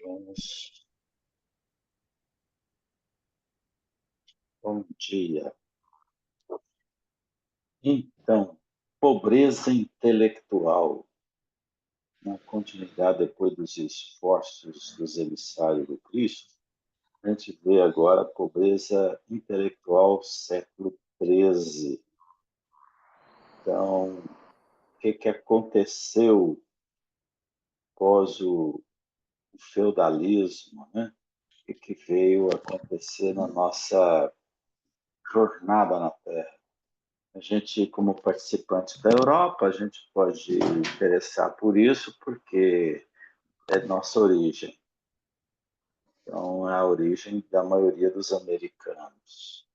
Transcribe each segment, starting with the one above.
Vamos. Bom dia. Então, pobreza intelectual. Na continuidade, depois dos esforços dos emissários do Cristo, a gente vê agora a pobreza intelectual século XIII. Então, o que aconteceu após o feudalismo, né? O que veio acontecer na nossa jornada na Terra? A gente, como participante da Europa, a gente pode interessar por isso, porque é nossa origem. Então, é a origem da maioria dos americanos.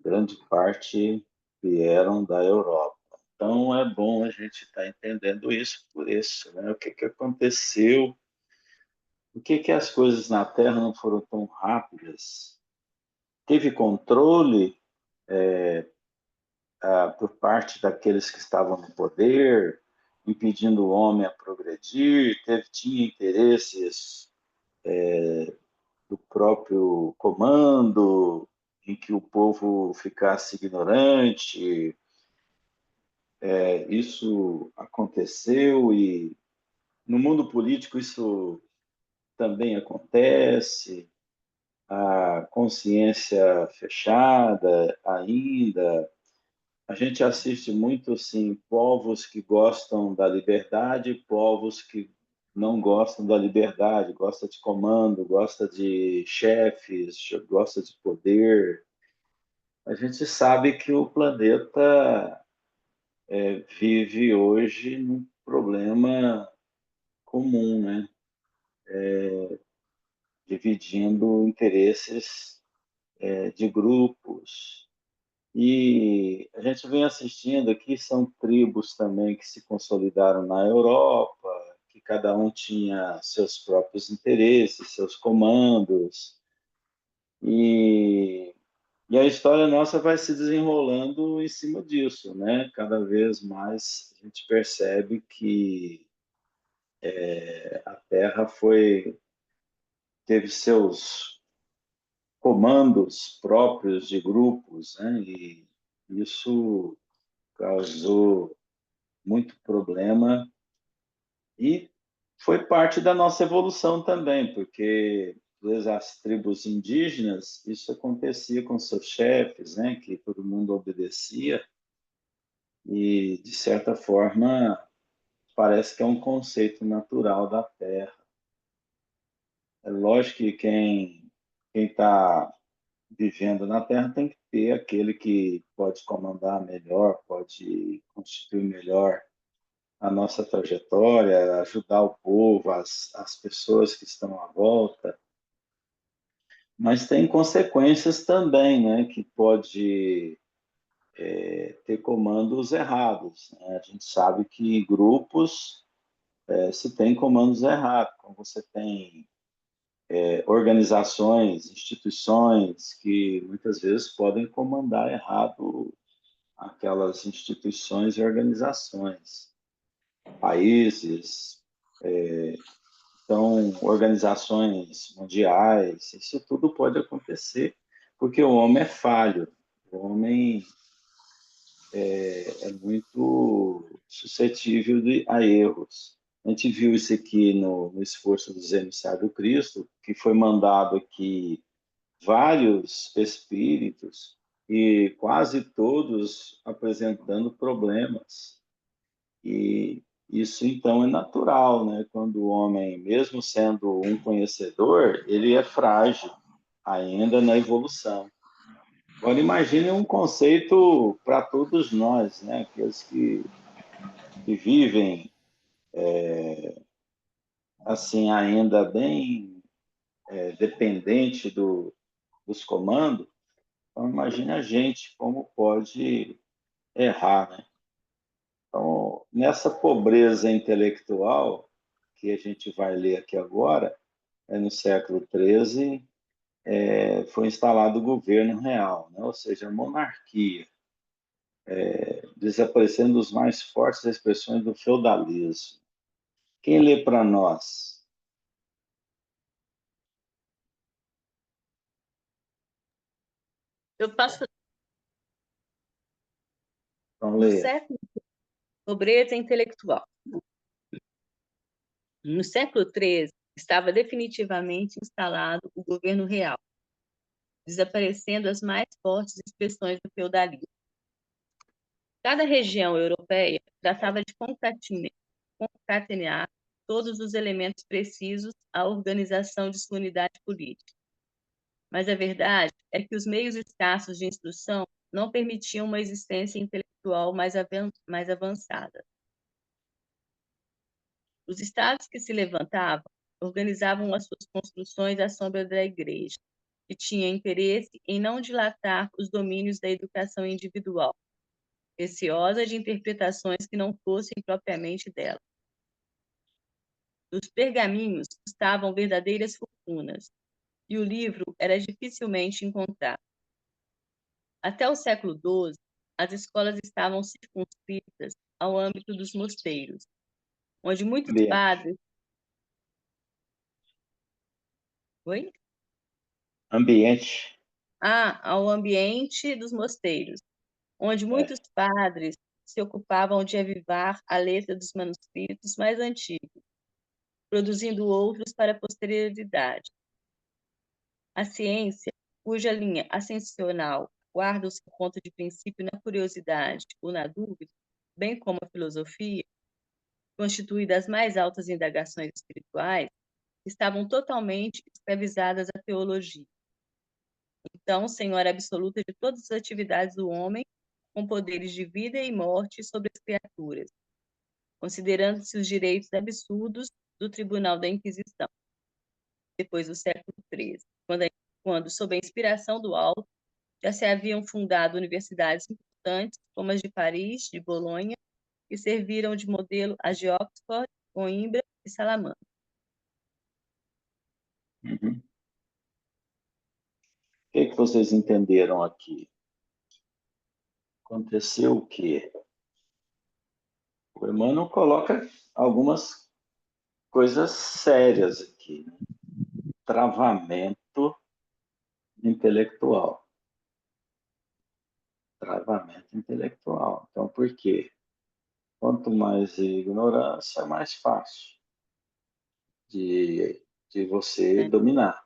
Grande parte vieram da Europa. Então, é bom a gente estar entendendo isso por isso, né? O que aconteceu? Por que as coisas na Terra não foram tão rápidas? Teve controle por parte daqueles que estavam no poder, impedindo o homem a progredir, tinha interesses do próprio comando, em que o povo ficasse ignorante. Isso aconteceu e no mundo político isso também acontece. A consciência fechada ainda. A gente assiste muito, assim, povos que gostam da liberdade, povos que não gostam da liberdade, gosta de comando, gosta de chefes, gosta de poder. A gente sabe que o planeta vive hoje num problema comum, né? Dividindo interesses de grupos. E a gente vem assistindo aqui, são tribos também que se consolidaram na Europa, que cada um tinha seus próprios interesses, seus comandos. E, e a história nossa vai se desenrolando em cima disso, né? Cada vez mais a gente percebe que a Terra teve seus comandos próprios de grupos, né? E isso causou muito problema e foi parte da nossa evolução também, porque as tribos indígenas, isso acontecia com seus chefes, né, que todo mundo obedecia, e de certa forma parece que é um conceito natural da Terra. É lógico que quem está vivendo na Terra tem que ter aquele que pode comandar melhor, pode constituir melhor a nossa trajetória, ajudar o povo, as pessoas que estão à volta, mas tem consequências também, né, que pode ter comandos errados. Né? A gente sabe que grupos se tem comandos errados, como você tem organizações, instituições que muitas vezes podem comandar errado aquelas instituições e organizações, países, então, organizações mundiais, isso tudo pode acontecer, porque o homem é falho, o homem é muito suscetível a erros. A gente viu isso aqui no esforço dos emissários do Cristo, que foi mandado aqui vários espíritos e quase todos apresentando problemas. E isso então é natural, né? Quando o homem, mesmo sendo um conhecedor, ele é frágil ainda na evolução. Agora imagine um conceito para todos nós, né? Aqueles que vivem assim ainda bem dependente dos comandos. Então imagine a gente como pode errar, né? Então nessa pobreza intelectual que a gente vai ler aqui agora, no século XIII, foi instalado o governo real, né? Ou seja, a monarquia, desaparecendo os mais fortes expressões do feudalismo. Quem lê para nós? Eu passo Então, no leia. século pobreza intelectual. No século XIII, estava definitivamente instalado o governo real, desaparecendo as mais fortes expressões do feudalismo. Cada região europeia tratava de concatenar todos os elementos precisos à organização de sua unidade política. Mas a verdade é que os meios escassos de instrução não permitiam uma existência intelectual mais avançada. Os estados que se levantavam organizavam as suas construções à sombra da igreja, que tinha interesse em não dilatar os domínios da educação individual, receosa de interpretações que não fossem propriamente dela. Os pergaminhos custavam verdadeiras fortunas, e o livro era dificilmente encontrado. Até o século XII, as escolas estavam circunscritas ao âmbito dos mosteiros, onde muitos Ambiente. padres... Oi? Ambiente. Ao ambiente dos mosteiros, onde É. muitos padres se ocupavam de avivar a letra dos manuscritos mais antigos, produzindo outros para a posteridade. A ciência, cuja linha ascensional guarda o seu ponto de princípio na curiosidade ou na dúvida, bem como a filosofia, constituída das mais altas indagações espirituais, estavam totalmente escravizadas à teologia. Então, senhora absoluta de todas as atividades do homem, com poderes de vida e morte sobre as criaturas, considerando-se os direitos absurdos do Tribunal da Inquisição, depois do século XIII, quando, sob a inspiração do alto, já se haviam fundado universidades importantes, como as de Paris, de Bolonha, que serviram de modelo às de Oxford, Coimbra e Salamanca. Uhum. O que vocês entenderam aqui? Aconteceu o quê? O Emmanuel coloca algumas coisas sérias aqui, né? Travamento intelectual. Travamento intelectual. Então, por quê? Quanto mais ignorância, mais fácil de você Né? dominar.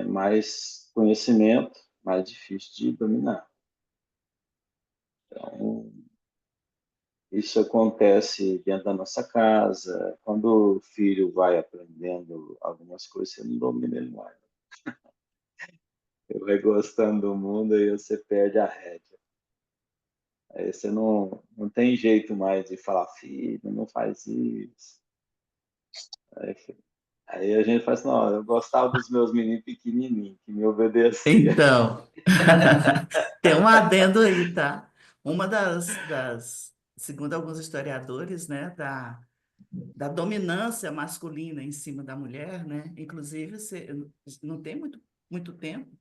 Mais conhecimento, mais difícil de dominar. Então, isso acontece dentro da nossa casa. Quando o filho vai aprendendo algumas coisas, você não domina ele mais. Ele vai gostando do mundo e você perde a rédea. Aí você não tem jeito mais de falar, filho, não faz isso. Aí, aí a gente fala assim, não, eu gostava dos meus meninos pequenininhos, que me obedeciam. Então, tem um adendo aí, tá? Uma segundo alguns historiadores, né, da dominância masculina em cima da mulher, né? Inclusive, não tem muito tempo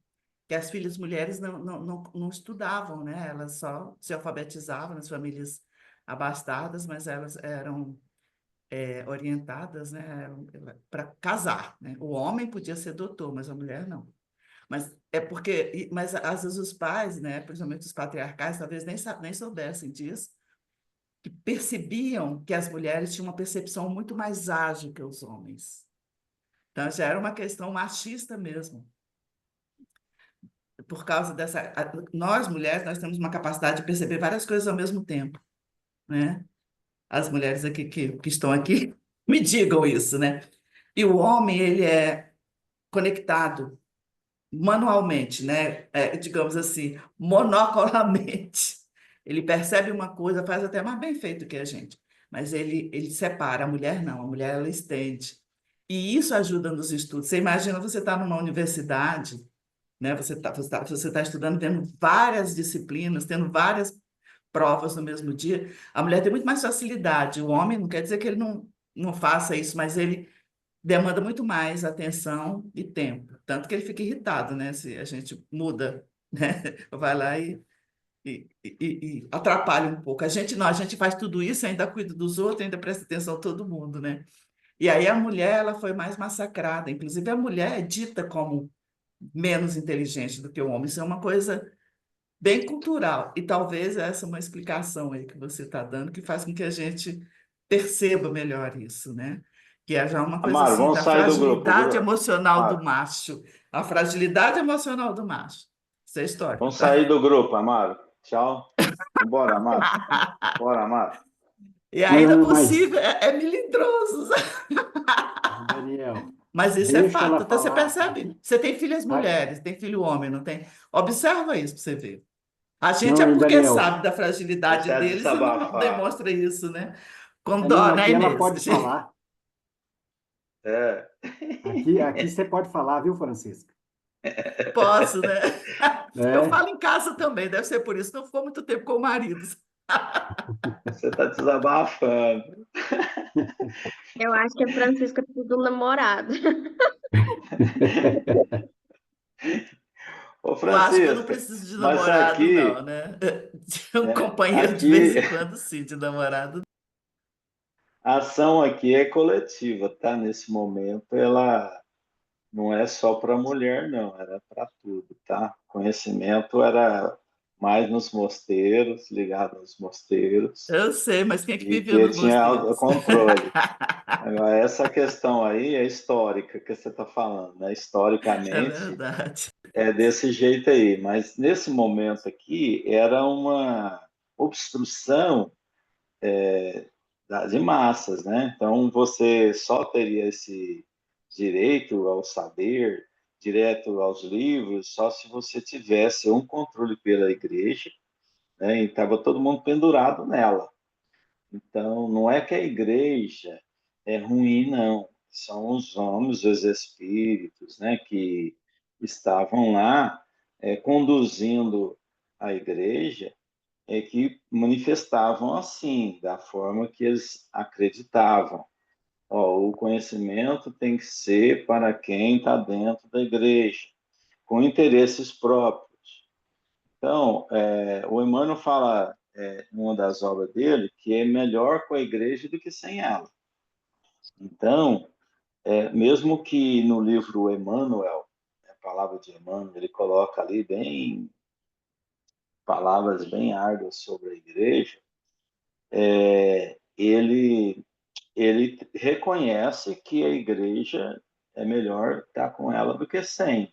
que as filhas mulheres não estudavam, né? Elas só se alfabetizavam nas famílias abastadas, mas elas eram orientadas, né, para casar, né? O homem podia ser doutor, mas a mulher não. Mas é porque, mas às vezes os pais, né, principalmente os patriarcais, talvez nem soubessem disso, que percebiam que as mulheres tinham uma percepção muito mais ágil que os homens. Então já era uma questão machista mesmo. Por causa nós mulheres, nós temos uma capacidade de perceber várias coisas ao mesmo tempo, né? As mulheres aqui que estão aqui me digam isso, né? E o homem, ele é conectado manualmente, né? Digamos assim, monocolamente. Ele percebe uma coisa, faz até mais bem feito que a gente, mas ele separa. A mulher não, a mulher ela estende. E isso ajuda nos estudos. Você imagina você estar numa universidade, né? Você tá estudando, tendo várias disciplinas, tendo várias provas no mesmo dia. A mulher tem muito mais facilidade. O homem não quer dizer que ele não faça isso, mas ele demanda muito mais atenção e tempo. Tanto que ele fica irritado, né? Se a gente muda, né? Vai lá e atrapalha um pouco. A gente não, a gente faz tudo isso, ainda cuida dos outros, ainda presta atenção a todo mundo, né? E aí a mulher, ela foi mais massacrada. Inclusive, a mulher é dita como menos inteligente do que o homem. Isso é uma coisa bem cultural. E talvez essa é uma explicação aí que você está dando, que faz com que a gente perceba melhor isso, né? Que é já uma coisa Amaro, assim vamos da sair do grupo. fragilidade emocional do Amaro, macho. A fragilidade emocional do macho. Isso é histórico, vamos tá? sair do grupo, Amaro. Tchau. Vambora, Amaro. Bora, Amaro. E ainda Não, mas, possível, é melindroso. Daniel, Mas isso é deixa fato. ela Então você falar. percebe, você tem filhas Ai, mulheres, tem filho homem, não tem? Observa isso para você ver. A gente não, é hein, porque Daniel? sabe da fragilidade Deixa ela deles e não desabafar. demonstra isso, né? Com Não, dó, né, aqui ela Inês? pode falar. É. Aqui você pode falar, viu, Francisca? Posso, né? Eu É, falo em casa também, deve ser por isso. Não ficou muito tempo com o marido. Você está desabafando. Eu acho que a Francisca precisa do namorado. Ô, Eu acho que eu não Francisca, preciso de mas namorado, não, aqui, né? De um né, companheiro de vez aqui, em quando, sim, de namorado. a ação aqui é coletiva, tá? Nesse momento, ela não é só para mulher, não, era para tudo, tá? Conhecimento era mais nos mosteiros, ligado aos mosteiros, Eu sei, mas quem é que e viveu que nos tinha mosteiros? controle. Agora, essa questão aí é histórica que você está falando, né? É Historicamente, verdade. é desse jeito aí, mas nesse momento aqui era uma obstrução de massas, né? Então você só teria esse direito ao saber, direto aos livros, só se você tivesse um controle pela igreja, né? E estava todo mundo pendurado nela. Então não é que a igreja é ruim, não. São os homens, os espíritos, né? Que estavam lá conduzindo a igreja que manifestavam assim, da forma que eles acreditavam. Ó, o conhecimento tem que ser para quem está dentro da igreja, com interesses próprios. Então, o Emmanuel fala, em uma das obras dele, que é melhor com a igreja do que sem ela. Então, mesmo que no livro Emmanuel, a palavra de Emmanuel, ele coloca ali bem palavras bem árduas sobre a igreja, ele reconhece que a igreja é melhor estar com ela do que sem,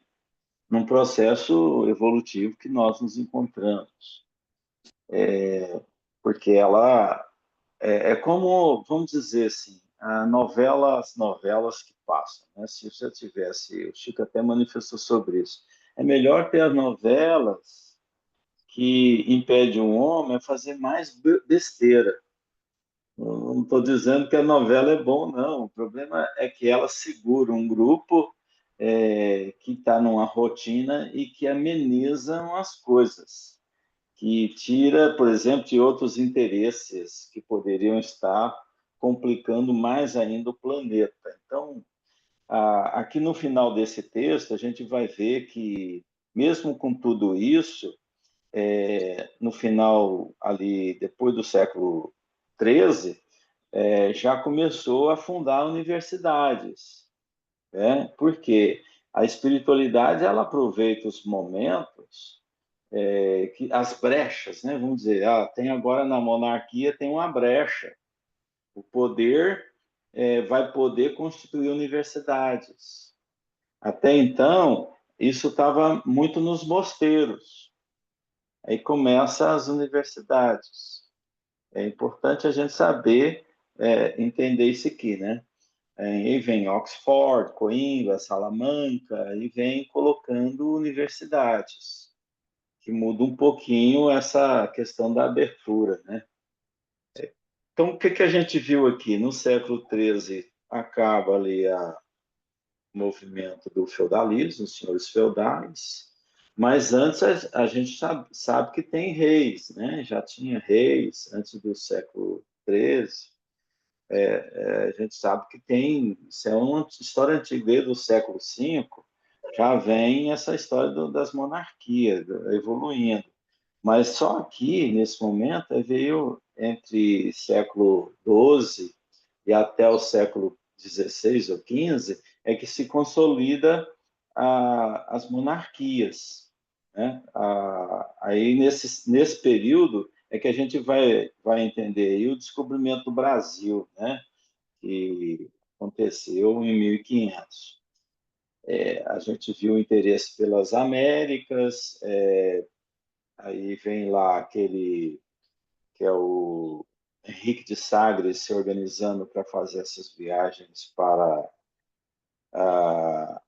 num processo evolutivo que nós nos encontramos. Porque ela é como, vamos dizer assim, as novelas que passam. Né? Se você tivesse, o Chico até manifestou sobre isso, é melhor ter as novelas que impede um homem a fazer mais besteira. Não estou dizendo que a novela é bom, não. O problema é que ela segura um grupo que está numa rotina e que amenizam as coisas, que tira, por exemplo, de outros interesses que poderiam estar complicando mais ainda o planeta. Então, aqui no final desse texto, a gente vai ver que, mesmo com tudo isso, no final, ali, depois do século XIII, já começou a fundar universidades, né? Porque a espiritualidade ela aproveita os momentos, que as brechas, né? Vamos dizer, tem agora na monarquia tem uma brecha, o poder vai poder constituir universidades. Até então isso estava muito nos mosteiros. Aí começa as universidades. É importante a gente saber entender isso aqui, né? Aí vem Oxford, Coimbra, Salamanca, e vem colocando universidades, que muda um pouquinho essa questão da abertura, né? Então, o que, que a gente viu aqui? No século XIII, acaba ali o movimento do feudalismo, os senhores feudais, mas antes a gente sabe que tem reis, né? Já tinha reis antes do século XIII. A gente sabe que tem, isso é uma história antiga, desde o século V, já vem essa história das monarquias evoluindo. Mas só aqui, nesse momento, veio entre século XII e até o século XVI ou XV, é que se consolida as monarquias, né? Aí, nesse período, é que a gente vai entender aí o descobrimento do Brasil, né? Que aconteceu em 1500. A gente viu o interesse pelas Américas, aí vem lá aquele que é o Henrique de Sagres se organizando para fazer essas viagens para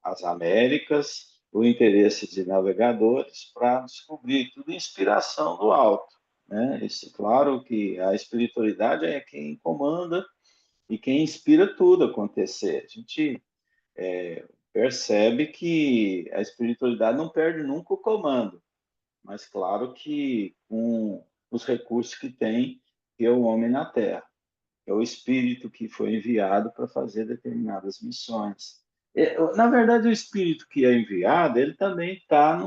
as Américas, o interesse de navegadores para descobrir tudo inspiração do alto, né? Isso, claro que a espiritualidade é quem comanda e quem inspira tudo a acontecer. A gente percebe que a espiritualidade não perde nunca o comando, mas claro que com os recursos que tem, que é o homem na Terra. É o espírito que foi enviado para fazer determinadas missões. Na verdade, o espírito que é enviado, ele também está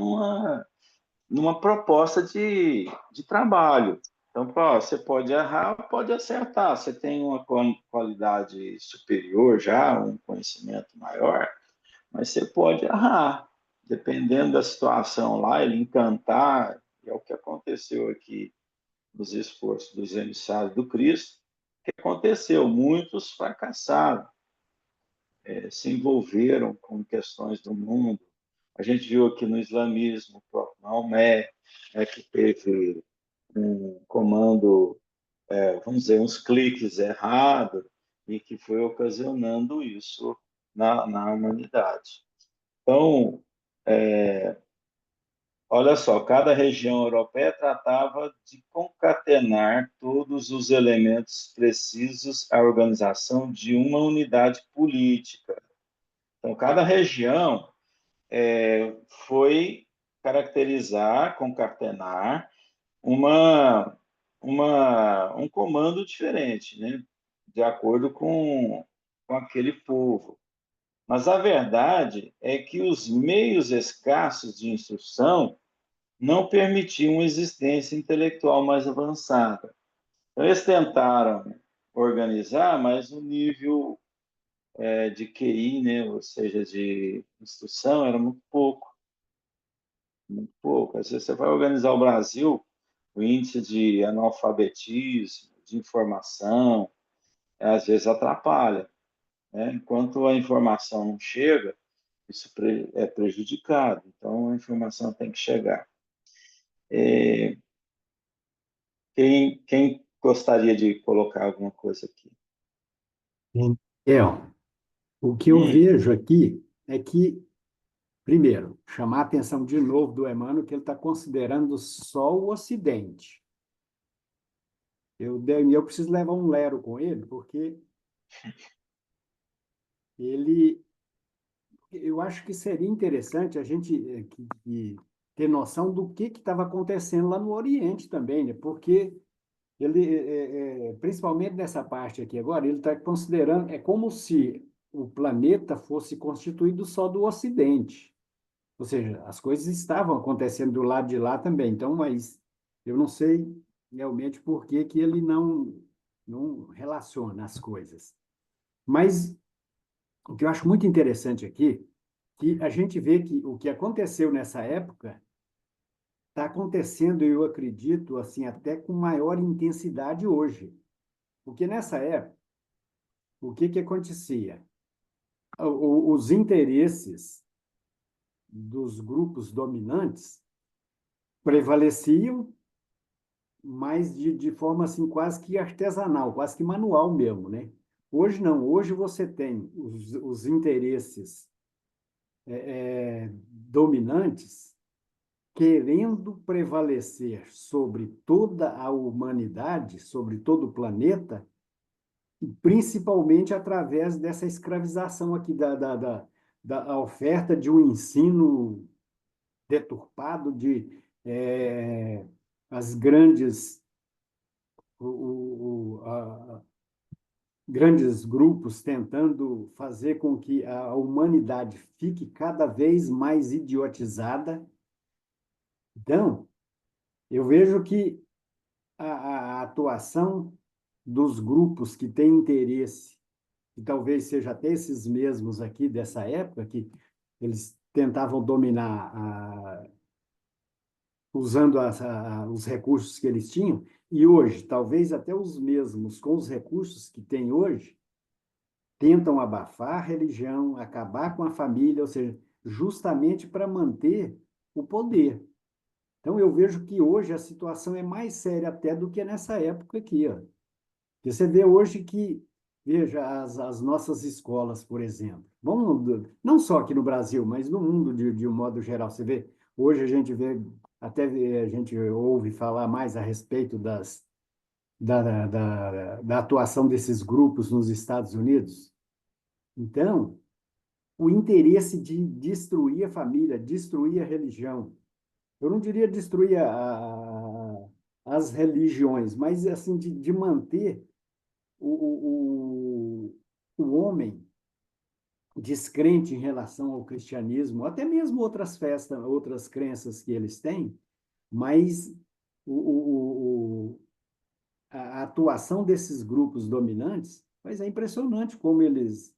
numa proposta de trabalho. Então, você pode errar, pode acertar. Você tem uma qualidade superior já, um conhecimento maior, mas você pode errar. Dependendo da situação lá, ele encantar, é o que aconteceu aqui nos esforços dos emissários do Cristo, que aconteceu, muitos fracassaram, se envolveram com questões do mundo. A gente viu aqui no islamismo, o próprio Maomé, que teve um comando, vamos dizer, uns cliques errados, e que foi ocasionando isso na humanidade. Então, olha só, cada região europeia tratava de concatenar todos os elementos precisos à organização de uma unidade política. Então, cada região foi caracterizar, concatenar um comando diferente, né? De acordo com aquele povo. Mas a verdade é que os meios escassos de instrução não permitiam uma existência intelectual mais avançada. Então, eles tentaram organizar, mas o nível de QI, né, ou seja, de instrução, era muito pouco, muito pouco. Às vezes você vai organizar o Brasil, o índice de analfabetismo, de informação, às vezes atrapalha, né? Enquanto a informação não chega, isso é prejudicado. Então, a informação tem que chegar. Quem gostaria de colocar alguma coisa aqui? É, ó, o que eu Hum, vejo aqui é que, primeiro, chamar a atenção de novo do Emmanuel que ele está considerando só o Ocidente. Eu preciso levar um lero com ele, porque ele, eu acho que seria interessante a gente ter noção do que estava acontecendo lá no Oriente também, né? Porque ele, principalmente nessa parte aqui agora, ele está considerando, é como se o planeta fosse constituído só do Ocidente. Ou seja, as coisas estavam acontecendo do lado de lá também. Então, mas eu não sei realmente por que que ele não relaciona as coisas. Mas o que eu acho muito interessante aqui, que a gente vê que o que aconteceu nessa época está acontecendo, eu acredito, assim, até com maior intensidade hoje. Porque nessa época, o que que acontecia? Os interesses dos grupos dominantes prevaleciam, mas de forma assim quase que artesanal, quase que manual mesmo, né? Hoje não, hoje você tem os interesses dominantes querendo prevalecer sobre toda a humanidade, sobre todo o planeta, principalmente através dessa escravização aqui da oferta de um ensino deturpado de as grandes grandes grupos tentando fazer com que a humanidade fique cada vez mais idiotizada. Então, eu vejo que a atuação dos grupos que têm interesse, que talvez seja até esses mesmos aqui dessa época, que eles tentavam dominar usando os recursos que eles tinham, e hoje, talvez até os mesmos, com os recursos que têm hoje, tentam abafar a religião, acabar com a família, ou seja, justamente para manter o poder. Então, eu vejo que hoje a situação é mais séria até do que nessa época aqui. Ó. Porque você vê hoje que, veja, as nossas escolas, por exemplo, vamos, não só aqui no Brasil, mas no mundo de um modo geral, você vê, hoje a gente vê, a gente ouve falar mais a respeito da atuação desses grupos nos Estados Unidos. Então, o interesse de destruir a família, destruir a religião, eu não diria destruir as religiões, mas assim de manter o homem descrente em relação ao cristianismo, até mesmo outras festas, outras crenças que eles têm, mas a atuação desses grupos dominantes, mas é impressionante como eles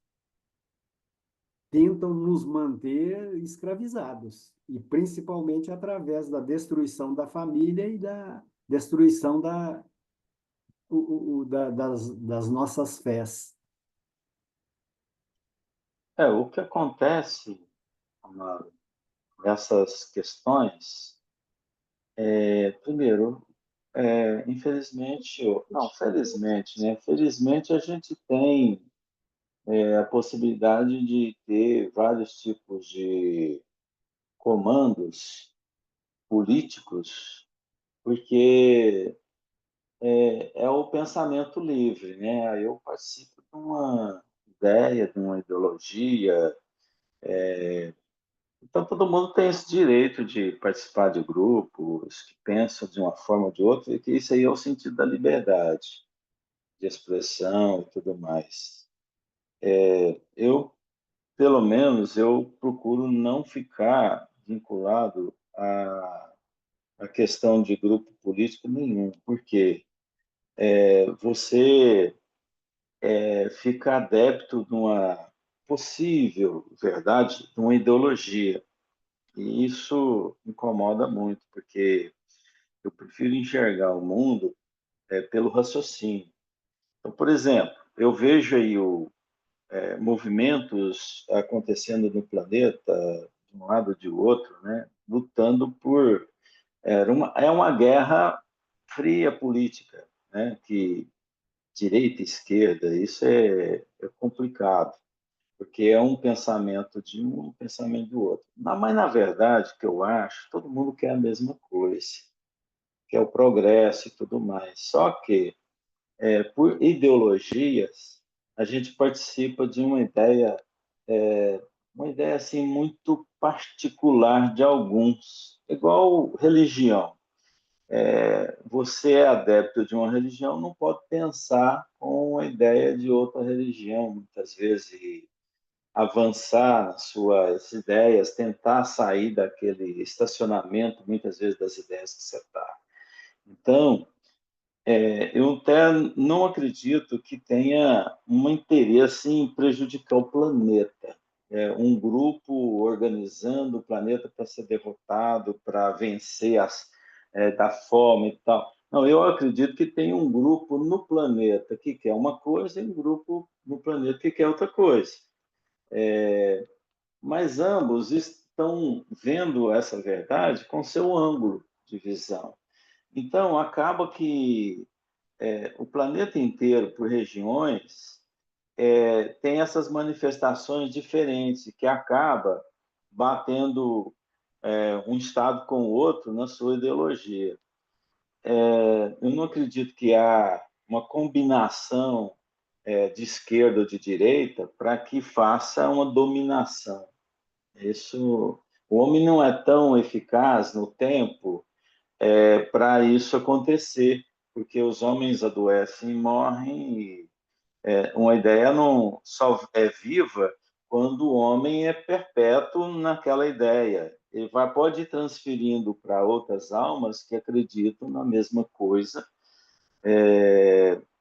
tentam nos manter escravizados, e principalmente através da destruição da família e da destruição das nossas fés. O que acontece, Amado, nessas questões, primeiro, infelizmente, não, felizmente, né? Felizmente a gente tem a possibilidade de ter vários tipos de comandos políticos, porque é o pensamento livre, né? Aí eu participo de uma ideia, de uma ideologia, então todo mundo tem esse direito de participar de grupos que pensam de uma forma ou de outra, e que isso aí é o sentido da liberdade de expressão e tudo mais. Eu, pelo menos, eu procuro não ficar vinculado à questão de grupo político nenhum, porque você fica adepto de uma possível verdade, de uma ideologia. E isso incomoda muito, porque eu prefiro enxergar o mundo pelo raciocínio. Então, por exemplo, eu vejo aí movimentos acontecendo no planeta, de um lado ou de outro, né, lutando por... É uma guerra fria política, né, que direita e esquerda, isso é complicado, porque é um pensamento de um pensamento do outro. Mas, na verdade, o que eu acho, todo mundo quer a mesma coisa, que é o progresso e tudo mais. Só que, por ideologias, a gente participa de uma ideia assim muito particular de alguns, igual religião. Você é adepto de uma religião, não pode pensar com a ideia de outra religião, muitas vezes, e avançar nas suas ideias, tentar sair daquele estacionamento, muitas vezes, das ideias que você está. Então, eu até não acredito que tenha um interesse em prejudicar o planeta. Um grupo organizando o planeta para ser derrotado, para vencer da fome e tal. Não, eu acredito que tem um grupo no planeta que quer uma coisa e um grupo no planeta que quer outra coisa. Mas ambos estão vendo essa verdade com seu ângulo de visão. Então, acaba que o planeta inteiro, por regiões, tem essas manifestações diferentes, que acaba batendo um Estado com o outro na sua ideologia. Eu não acredito que há uma combinação de esquerda ou de direita para que faça uma dominação. O homem não é tão eficaz no tempo para isso acontecer, porque os homens adoecem e morrem, e uma ideia não só é viva quando o homem é perpétuo naquela ideia. Ele pode ir transferindo para outras almas que acreditam na mesma coisa,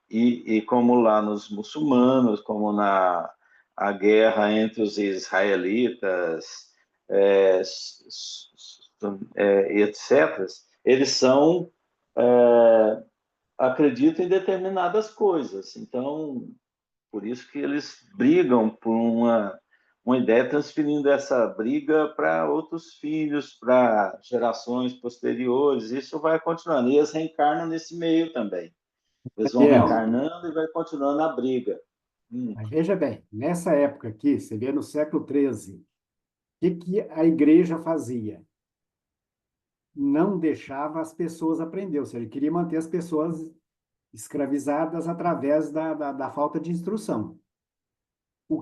e como lá nos muçulmanos, como na a guerra entre os israelitas, etc., eles acreditam em determinadas coisas. Então, por isso que eles brigam por uma ideia, transferindo essa briga para outros filhos, para gerações posteriores. Isso vai continuando. E eles reencarnam nesse meio também. Eles vão Daniel, reencarnando e vai continuando a briga. mas veja bem, nessa época aqui, você vê no século XIII, o que a igreja fazia? Não deixava as pessoas aprender, ou seja, queria manter as pessoas escravizadas através da falta de instrução.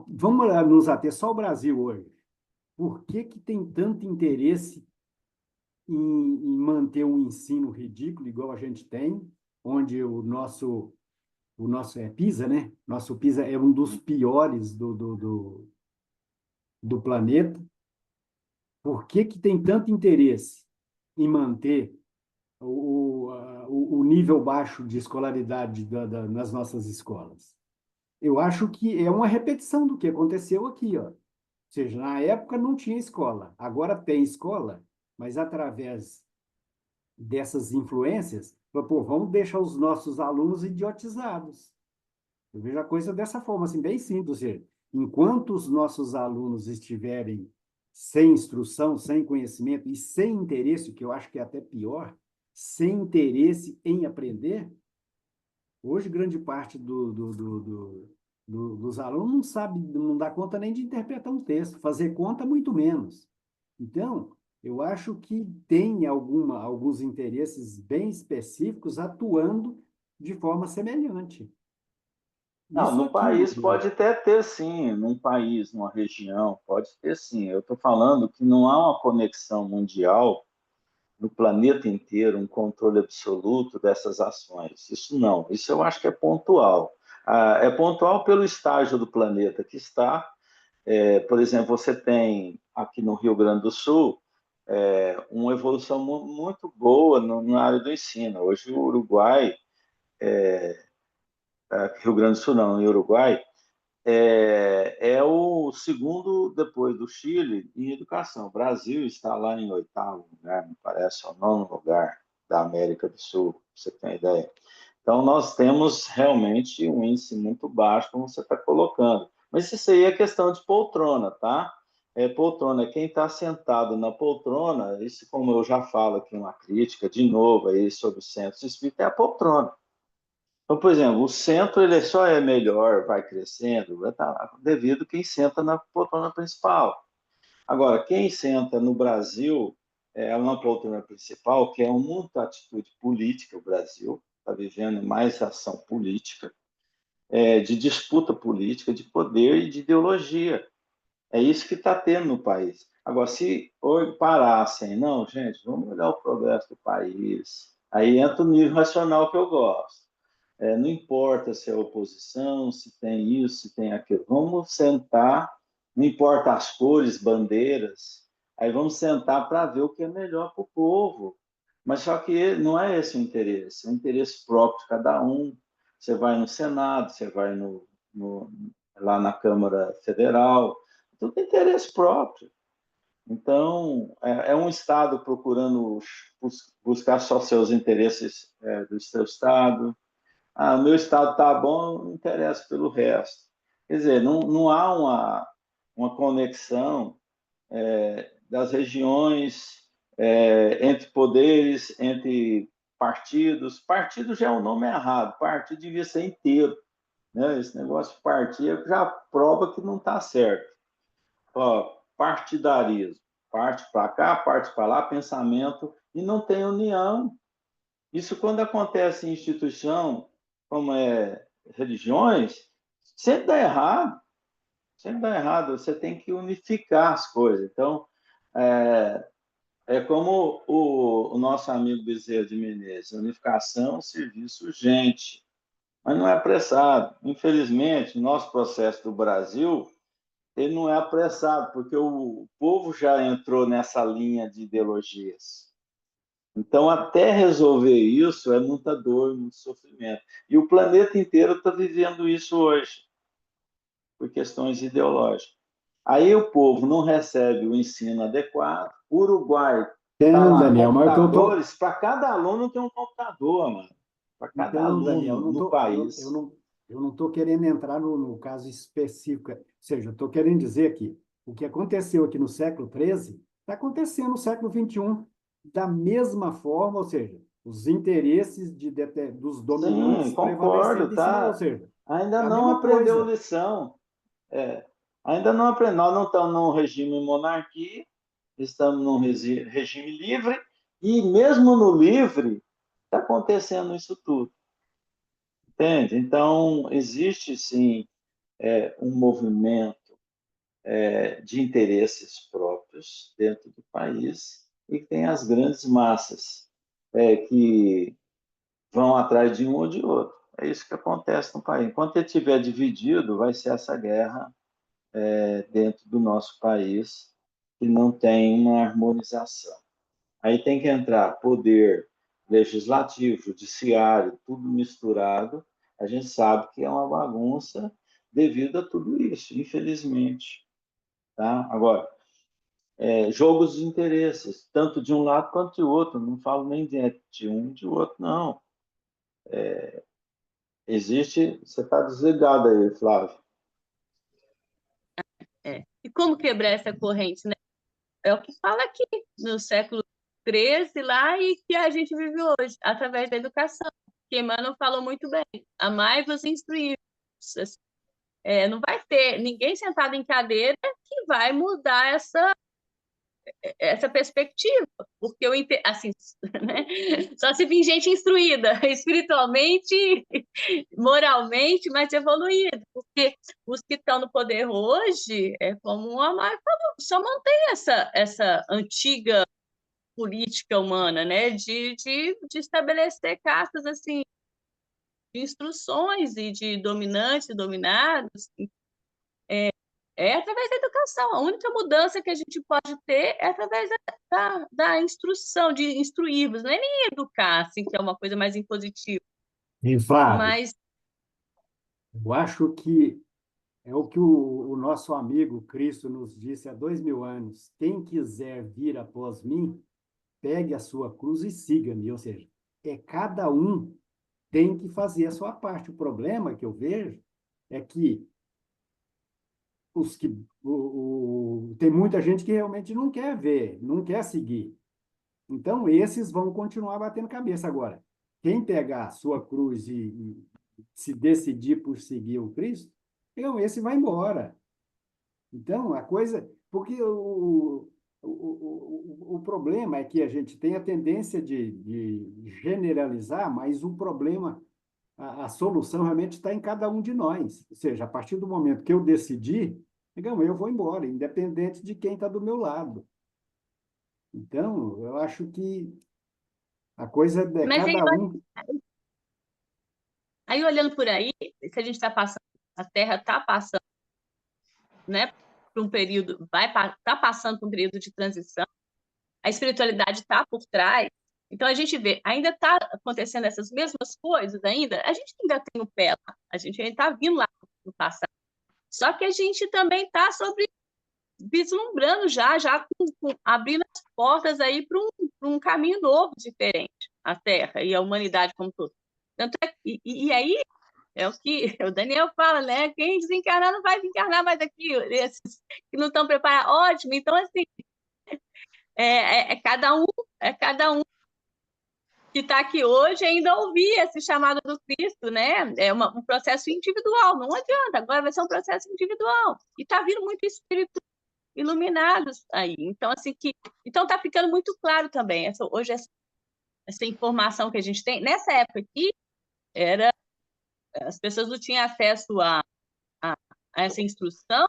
Vamos nos ater só ao Brasil hoje. Por que tem tanto interesse em manter um ensino ridículo, igual a gente tem, onde o nosso é PISA, né? Nosso PISA é um dos piores do planeta. Por que tem tanto interesse em manter o nível baixo de escolaridade nas nossas escolas? Eu acho que é uma repetição do que aconteceu aqui, ó. Ou seja, na época não tinha escola, agora tem escola, mas através dessas influências, pô, vamos deixar os nossos alunos idiotizados. Eu vejo a coisa dessa forma, assim, bem simples. Ou seja, enquanto os nossos alunos estiverem sem instrução, sem conhecimento e sem interesse, o que eu acho que é até pior, sem interesse em aprender, hoje grande parte dos alunos não sabe, não dá conta nem de interpretar um texto, fazer conta muito menos. Então, eu acho que tem alguns interesses bem específicos atuando de forma semelhante. Não, Isso no aqui, país pode até ter, sim, num país, numa região, pode ter, sim. Eu estou falando que não há uma conexão mundial no planeta inteiro, um controle absoluto dessas ações. Isso não, isso eu acho que é pontual. É pontual pelo estágio do planeta que está. Por exemplo, você tem aqui no Rio Grande do Sul uma evolução muito boa na área do ensino. Hoje o Uruguai, Rio Grande do Sul não, em Uruguai, é o segundo depois do Chile em educação. O Brasil está lá em oitavo lugar, me parece, ou nono lugar da América do Sul, pra você ter uma ideia. Então, nós temos realmente um índice muito baixo, como você está colocando. Mas isso aí é questão de poltrona, tá? Poltrona, quem está sentado na poltrona, isso como eu já falo aqui, uma crítica, de novo, aí sobre o centro espírita, é a poltrona. Então, por exemplo, o centro ele só é melhor, vai crescendo, devido a quem senta na poltrona principal. Agora, quem senta no Brasil é uma poltrona principal, que é muita atitude política, o Brasil está vivendo mais ação política, de disputa política, de poder e de ideologia. É isso que está tendo no país. Agora, se hoje parassem, não, gente, vamos olhar o progresso do país, aí entra o nível racional que eu gosto. Não importa se é oposição, se tem isso, se tem aquilo. Vamos sentar, não importa as cores, bandeiras, aí vamos sentar para ver o que é melhor para o povo. Mas só que não é esse o interesse, é o interesse próprio de cada um. Você vai no Senado, você vai lá na Câmara Federal, tudo é interesse próprio. Então, um Estado procurando buscar só seus interesses do seu Estado. O meu estado está bom, não interessa pelo resto. Quer dizer, não há uma conexão das regiões, entre poderes, entre partidos. Partido já é um nome errado, partido devia ser inteiro. Né? Esse negócio de partido já prova que não está certo. Ó, partidarismo, parte para cá, parte para lá, pensamento, e não tem união. Isso quando acontece em instituição, como religiões, sempre dá errado. Sempre dá errado. Você tem que unificar as coisas. Então, como o nosso amigo Bezerra de Menezes, unificação, serviço urgente, mas não é apressado. Infelizmente, o nosso processo do Brasil, ele não é apressado, porque o povo já entrou nessa linha de ideologias. Então, até resolver isso é muita dor, muito sofrimento. E o planeta inteiro está vivendo isso hoje, por questões ideológicas. Aí o povo não recebe o ensino adequado. O Uruguai está Então, lá, Daniel, mas o que eu tô... computadores, para cada aluno tem um computador, mano. Para cada Então, Daniel, aluno não no tô, país. eu não estou querendo entrar no caso específico. Ou seja, eu estou querendo dizer que o que aconteceu aqui no século XIII está acontecendo no século XXI da mesma forma, ou seja, os interesses dos Sim, dominantes concordo, prevalecendo em cima, ou tá? seja, Ainda é a não mesma aprendeu coisa. lição. É, ainda não aprendeu. Nós não estamos num regime monarquia, estamos num regime livre, e mesmo no livre está acontecendo isso tudo. Entende? Então, existe sim um movimento de interesses próprios dentro do país e tem as grandes massas que vão atrás de um ou de outro. É isso que acontece no país. Enquanto ele estiver dividido, vai ser essa guerra dentro do nosso país que não tem uma harmonização. Aí tem que entrar poder legislativo, judiciário, tudo misturado. A gente sabe que é uma bagunça devido a tudo isso, infelizmente. Tá? Agora, jogos de interesses, tanto de um lado quanto de outro. Não falo nem de um e de outro, não. Existe. Você está desligado aí, Flávio. E como quebrar essa corrente, né? É o que fala aqui, no século XIII lá, e que a gente vive hoje, através da educação. Que Emmanuel falou muito bem. Amai-vos e instruí-vos. Não vai ter ninguém sentado em cadeira que vai mudar essa perspectiva, porque assim, né? Só se vir gente instruída, espiritualmente, moralmente, mais evoluída, porque os que estão no poder hoje, como o Amar falou, só mantém essa antiga política humana, né? De estabelecer castas assim, de instruções e de dominantes e dominados. É através da educação. A única mudança que a gente pode ter é através da instrução, de instruirmos, não é nem educar, assim, que é uma coisa mais impositiva, E, Flávio, mas eu acho que é o que o nosso amigo Cristo nos disse há 2000 anos. Quem quiser vir após mim, pegue a sua cruz e siga-me. Ou seja, cada um tem que fazer a sua parte. O problema que eu vejo é que os que tem muita gente que realmente não quer ver, não quer seguir. Então, esses vão continuar batendo cabeça. Agora, quem pegar a sua cruz e se decidir por seguir o Cristo, então, esse vai embora. Então, a coisa. Porque o problema é que a gente tem a tendência de generalizar, mas o problema, a solução realmente está em cada um de nós. Ou seja, a partir do momento que eu decidi, então, eu vou embora, independente de quem está do meu lado. Então, eu acho que a coisa é mas cada um. aí olhando por aí, se a gente está passando, a Terra está passando, né, por um período, tá passando por um período de transição, a espiritualidade está por trás. Então a gente vê, ainda está acontecendo essas mesmas coisas ainda, a gente ainda tem o pé lá, a gente ainda está vindo lá no passado. Só que a gente também está vislumbrando já abrindo as portas aí para um caminho novo, diferente, a Terra e a humanidade como todo. Tanto e aí é o que o Daniel fala, né? Quem desencarnar não vai desencarnar mais aqui, esses que não estão preparados, ótimo. Então, assim, é cada um que está aqui hoje ainda ouvir esse chamado do Cristo, né? É um processo individual, não adianta, agora vai ser um processo individual. E está vindo muito espírito iluminados aí. Então, assim, então está ficando muito claro também. Hoje, essa informação que a gente tem, nessa época aqui, as pessoas não tinham acesso a, a essa instrução,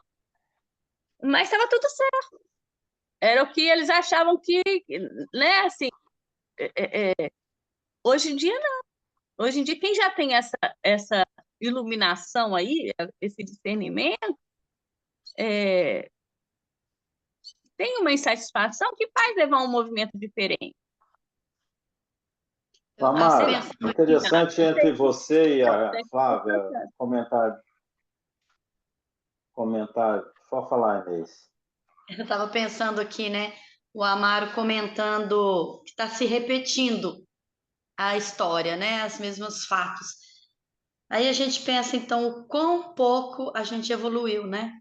mas estava tudo certo. Era o que eles achavam que, né, assim, hoje em dia não. Hoje em dia, quem já tem essa iluminação aí, esse discernimento, é, tem uma insatisfação que faz levar um movimento diferente. Amaro, interessante entre você e a Flávia comentar Pode falar, Inês. Eu estava pensando aqui, né? O Amaro comentando que está se repetindo a história, né? Os mesmos fatos. Aí a gente pensa, então, o quão pouco a gente evoluiu, né?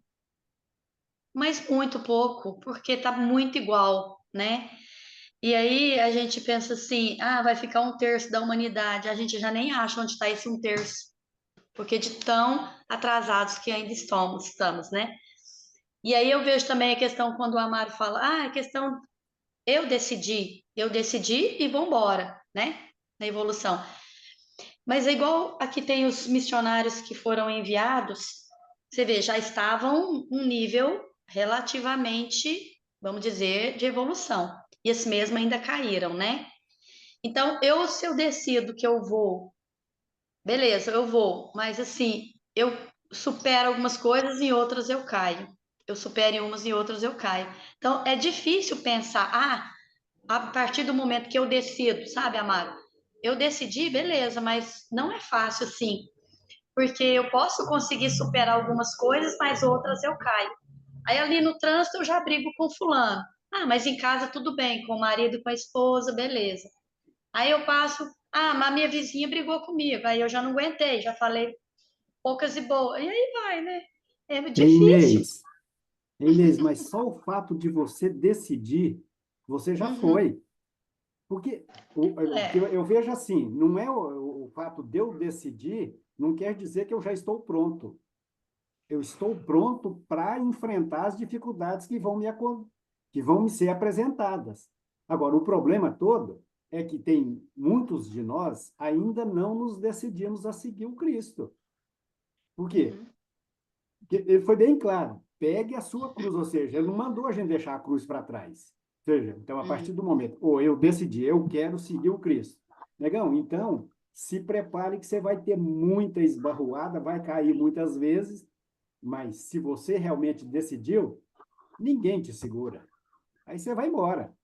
Mas muito pouco, porque tá muito igual, né? E aí a gente pensa assim, ah, vai ficar 1/3 da humanidade. A gente já nem acha onde está esse 1/3, porque de tão atrasados que ainda estamos, né? E aí eu vejo também a questão quando o Amaro fala, ah, a questão eu decidi e vambora, né? Na evolução. Mas é igual aqui tem os missionários que foram enviados, você vê, já estavam um nível relativamente, vamos dizer, de evolução. E esse mesmo ainda caíram, né? Então, se eu decido que eu vou, beleza, eu vou, mas assim, eu supero algumas coisas e outras eu caio. Eu supero em umas e outras eu caio. Então, é difícil pensar, a partir do momento que eu decido, sabe, Amaro? Eu decidi, beleza, mas não é fácil assim, porque eu posso conseguir superar algumas coisas, mas outras eu caio. Aí ali no trânsito eu já brigo com fulano. Ah, mas em casa tudo bem, com o marido, com a esposa, beleza. Aí eu passo, mas a minha vizinha brigou comigo, aí eu já não aguentei, já falei poucas e boas. E aí vai, né? É difícil. Inês, Inês, mas só o fato de você decidir, você já Uhum, foi. Porque porque é, eu vejo assim, não é o fato de eu decidir, não quer dizer que eu já estou pronto. Eu estou pronto para enfrentar as dificuldades que vão me ser apresentadas. Agora, o problema todo é que tem muitos de nós ainda não nos decidimos a seguir o Cristo. Por quê? uhum, Porque ele foi bem claro, pegue a sua cruz, ou seja, ele não mandou a gente deixar a cruz para trás. Ou seja, então, a uhum. partir do momento, ou eu decidi, eu quero seguir o Cristo. Negão, então, se prepare que você vai ter muita esbarroada, vai cair muitas vezes, mas se você realmente decidiu, ninguém te segura. Aí você vai embora.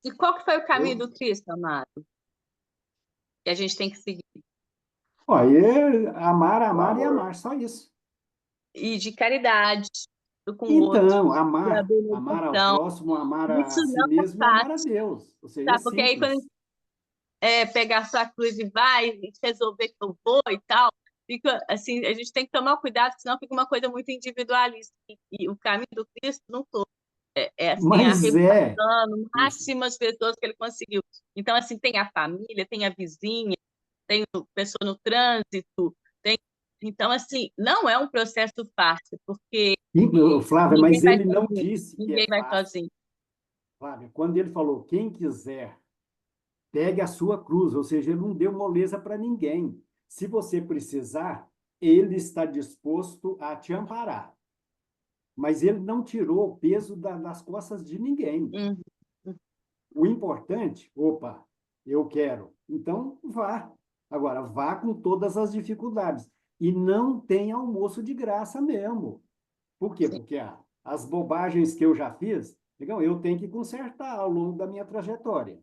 E qual que foi o caminho Eu, do Cristo, amado, que a gente tem que seguir? ó, e amar, O amar e amor. amar, só isso. E de caridade com o outro, Então, e a amar ao benedição. próximo, amar Isso a si não é mesmo e amar a fácil, Deus. Ou seja, é tá? Porque aí quando simples. pegar sua cruz e vai e resolver que eu vou e tal, fica assim, a gente tem que tomar cuidado, senão fica uma coisa muito individualista. E o caminho do Cristo não todo. É assim, Mas é, arrebatando isso. máximas pessoas que ele conseguiu. Então, assim, tem a família, tem a vizinha, tem a pessoa no trânsito, tem... Então, assim, não é um processo fácil, porque Flávia, ninguém mas vai ele não sozinho, disse que é ninguém vai fácil. sozinho. Flávia, quando ele falou, quem quiser, pegue a sua cruz, ou seja, ele não deu moleza para ninguém. Se você precisar, ele está disposto a te amparar. Mas ele não tirou o peso das costas de ninguém. Uhum. O importante, opa, eu quero. Então, vá. Agora, vá com todas as dificuldades. E não tem almoço de graça mesmo. Por quê? Sim. Porque as bobagens que eu já fiz, legal, eu tenho que consertar ao longo da minha trajetória.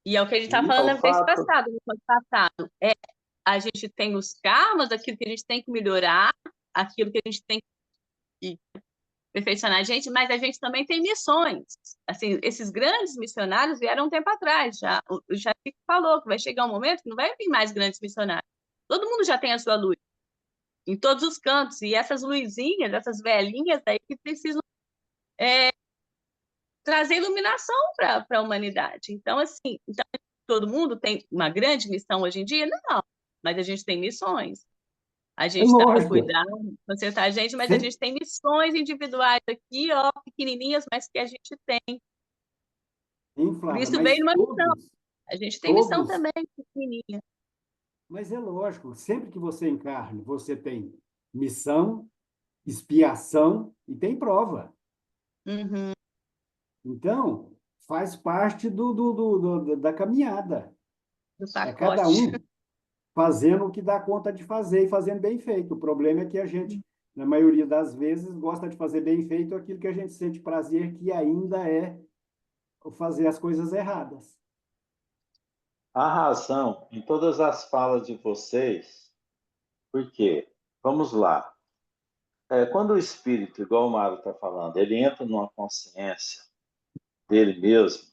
E é o que a gente está E falando o na vez fato, passada, no ano passado. A gente tem os karmas, aquilo que a gente tem que melhorar, aquilo que a gente tem que perfeccionar a gente, mas a gente também tem missões. Assim, esses grandes missionários vieram um tempo atrás, já. O Jacique falou que vai chegar um momento que não vai vir mais grandes missionários. Todo mundo já tem a sua luz, em todos os cantos, e essas luzinhas, essas velhinhas aí que precisam trazer iluminação para a humanidade. Então, assim, então, todo mundo tem uma grande missão hoje em dia? Não, mas a gente tem missões. A É gente está para lógico. cuidar, consertar a gente, mas a Sempre, gente tem missões individuais aqui, ó, pequenininhas, mas que a gente tem. hein, Por Flávia? isso veio Mas uma missão. todos, A gente tem missão todos, também, pequenininha. mas é lógico, sempre que você encarna, você tem missão, expiação e tem prova. Uhum, Então, faz parte da caminhada. do É cada pacote. um fazendo o que dá conta de fazer e fazendo bem feito. O problema é que a gente, na maioria das vezes, gosta de fazer bem feito aquilo que a gente sente prazer, que ainda é fazer as coisas erradas. a razão em todas as falas de vocês, por quê? Vamos lá. quando o espírito, igual o Mário está falando, ele entra numa consciência dele mesmo,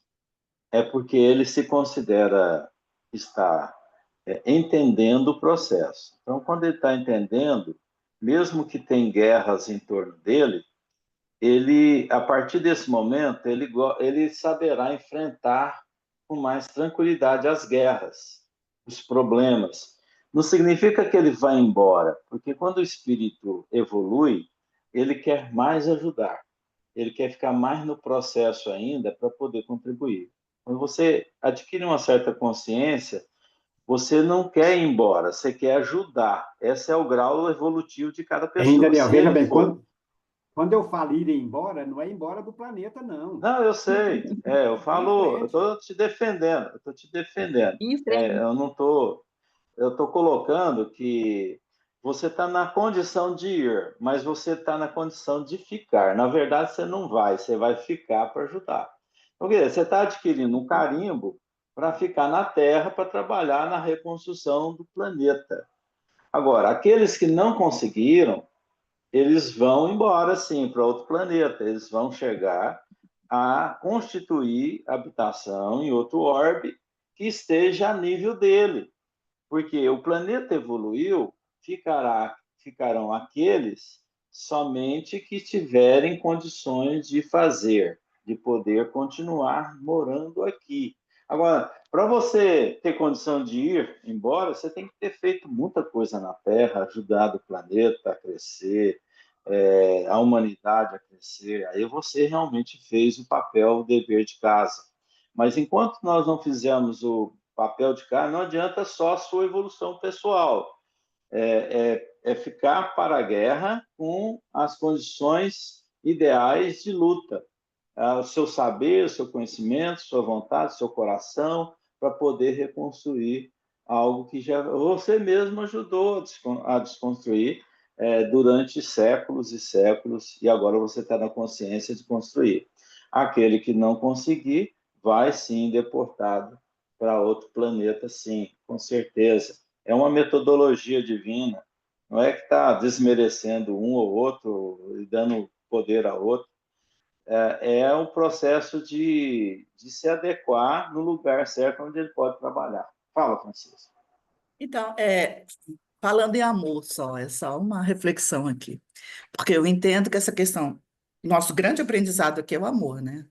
é porque ele se considera estar entendendo o processo. Então, quando ele está entendendo, mesmo que tem guerras em torno dele, ele, a partir desse momento, ele saberá enfrentar com mais tranquilidade as guerras, os problemas. Não significa que ele vai embora, porque quando o espírito evolui, ele quer mais ajudar, ele quer ficar mais no processo ainda para poder contribuir. Quando você adquire uma certa consciência, você não quer ir embora, você quer ajudar. Esse é o grau evolutivo de cada Hein, pessoa. Daniel, Se veja ele bem, for. quando eu falo ir embora, não é embora do planeta, não. Não, eu sei. Eu Em falo, eu frente. estou te defendendo, eu estou te defendendo. Em frente. Eu não estou, eu estou colocando que você está na condição de ir, mas você está na condição de ficar. Na verdade, você não vai, você vai ficar para ajudar. Porque você está adquirindo um carimbo para ficar na Terra, para trabalhar na reconstrução do planeta. Agora, aqueles que não conseguiram, eles vão embora, sim, para outro planeta. Eles vão chegar a constituir habitação em outro orbe que esteja a nível dele. Porque o planeta evoluiu, ficarão aqueles somente que tiverem condições de fazer, de poder continuar morando aqui. Agora, para você ter condição de ir embora, você tem que ter feito muita coisa na Terra, ajudado o planeta a crescer, a humanidade a crescer. Aí você realmente fez o papel, o dever de casa. Mas enquanto nós não fizermos o papel de casa, não adianta só a sua evolução pessoal. É ficar para a guerra com as condições ideais de luta. O seu saber, o seu conhecimento, sua vontade, seu coração, para poder reconstruir algo que já você mesmo ajudou a desconstruir durante séculos e séculos, e agora você está na consciência de construir. Aquele que não conseguir, vai sim deportado para outro planeta, sim, com certeza. É uma metodologia divina, não é que está desmerecendo um ou outro e dando poder a outro. É um processo de se adequar no lugar certo onde ele pode trabalhar. Fala, Francisco. Então, falando em amor só, é só uma reflexão aqui. Porque eu entendo que essa questão, nosso grande aprendizado aqui é o amor, né?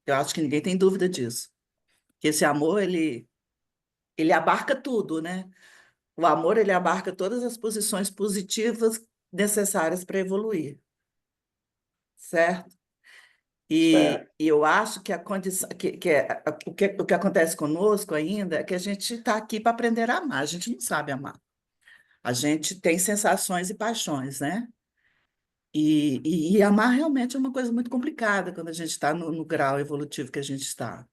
Eu acho que ninguém tem dúvida disso. Que esse amor, ele abarca tudo, né? O amor, ele abarca todas as posições positivas necessárias para evoluir, certo? E, Certo. e eu acho que a condição, o que acontece conosco ainda é que a gente está aqui para aprender a amar, a gente não sabe amar. A gente tem sensações e paixões, né? E amar realmente é uma coisa muito complicada quando a gente está no grau evolutivo que a gente está,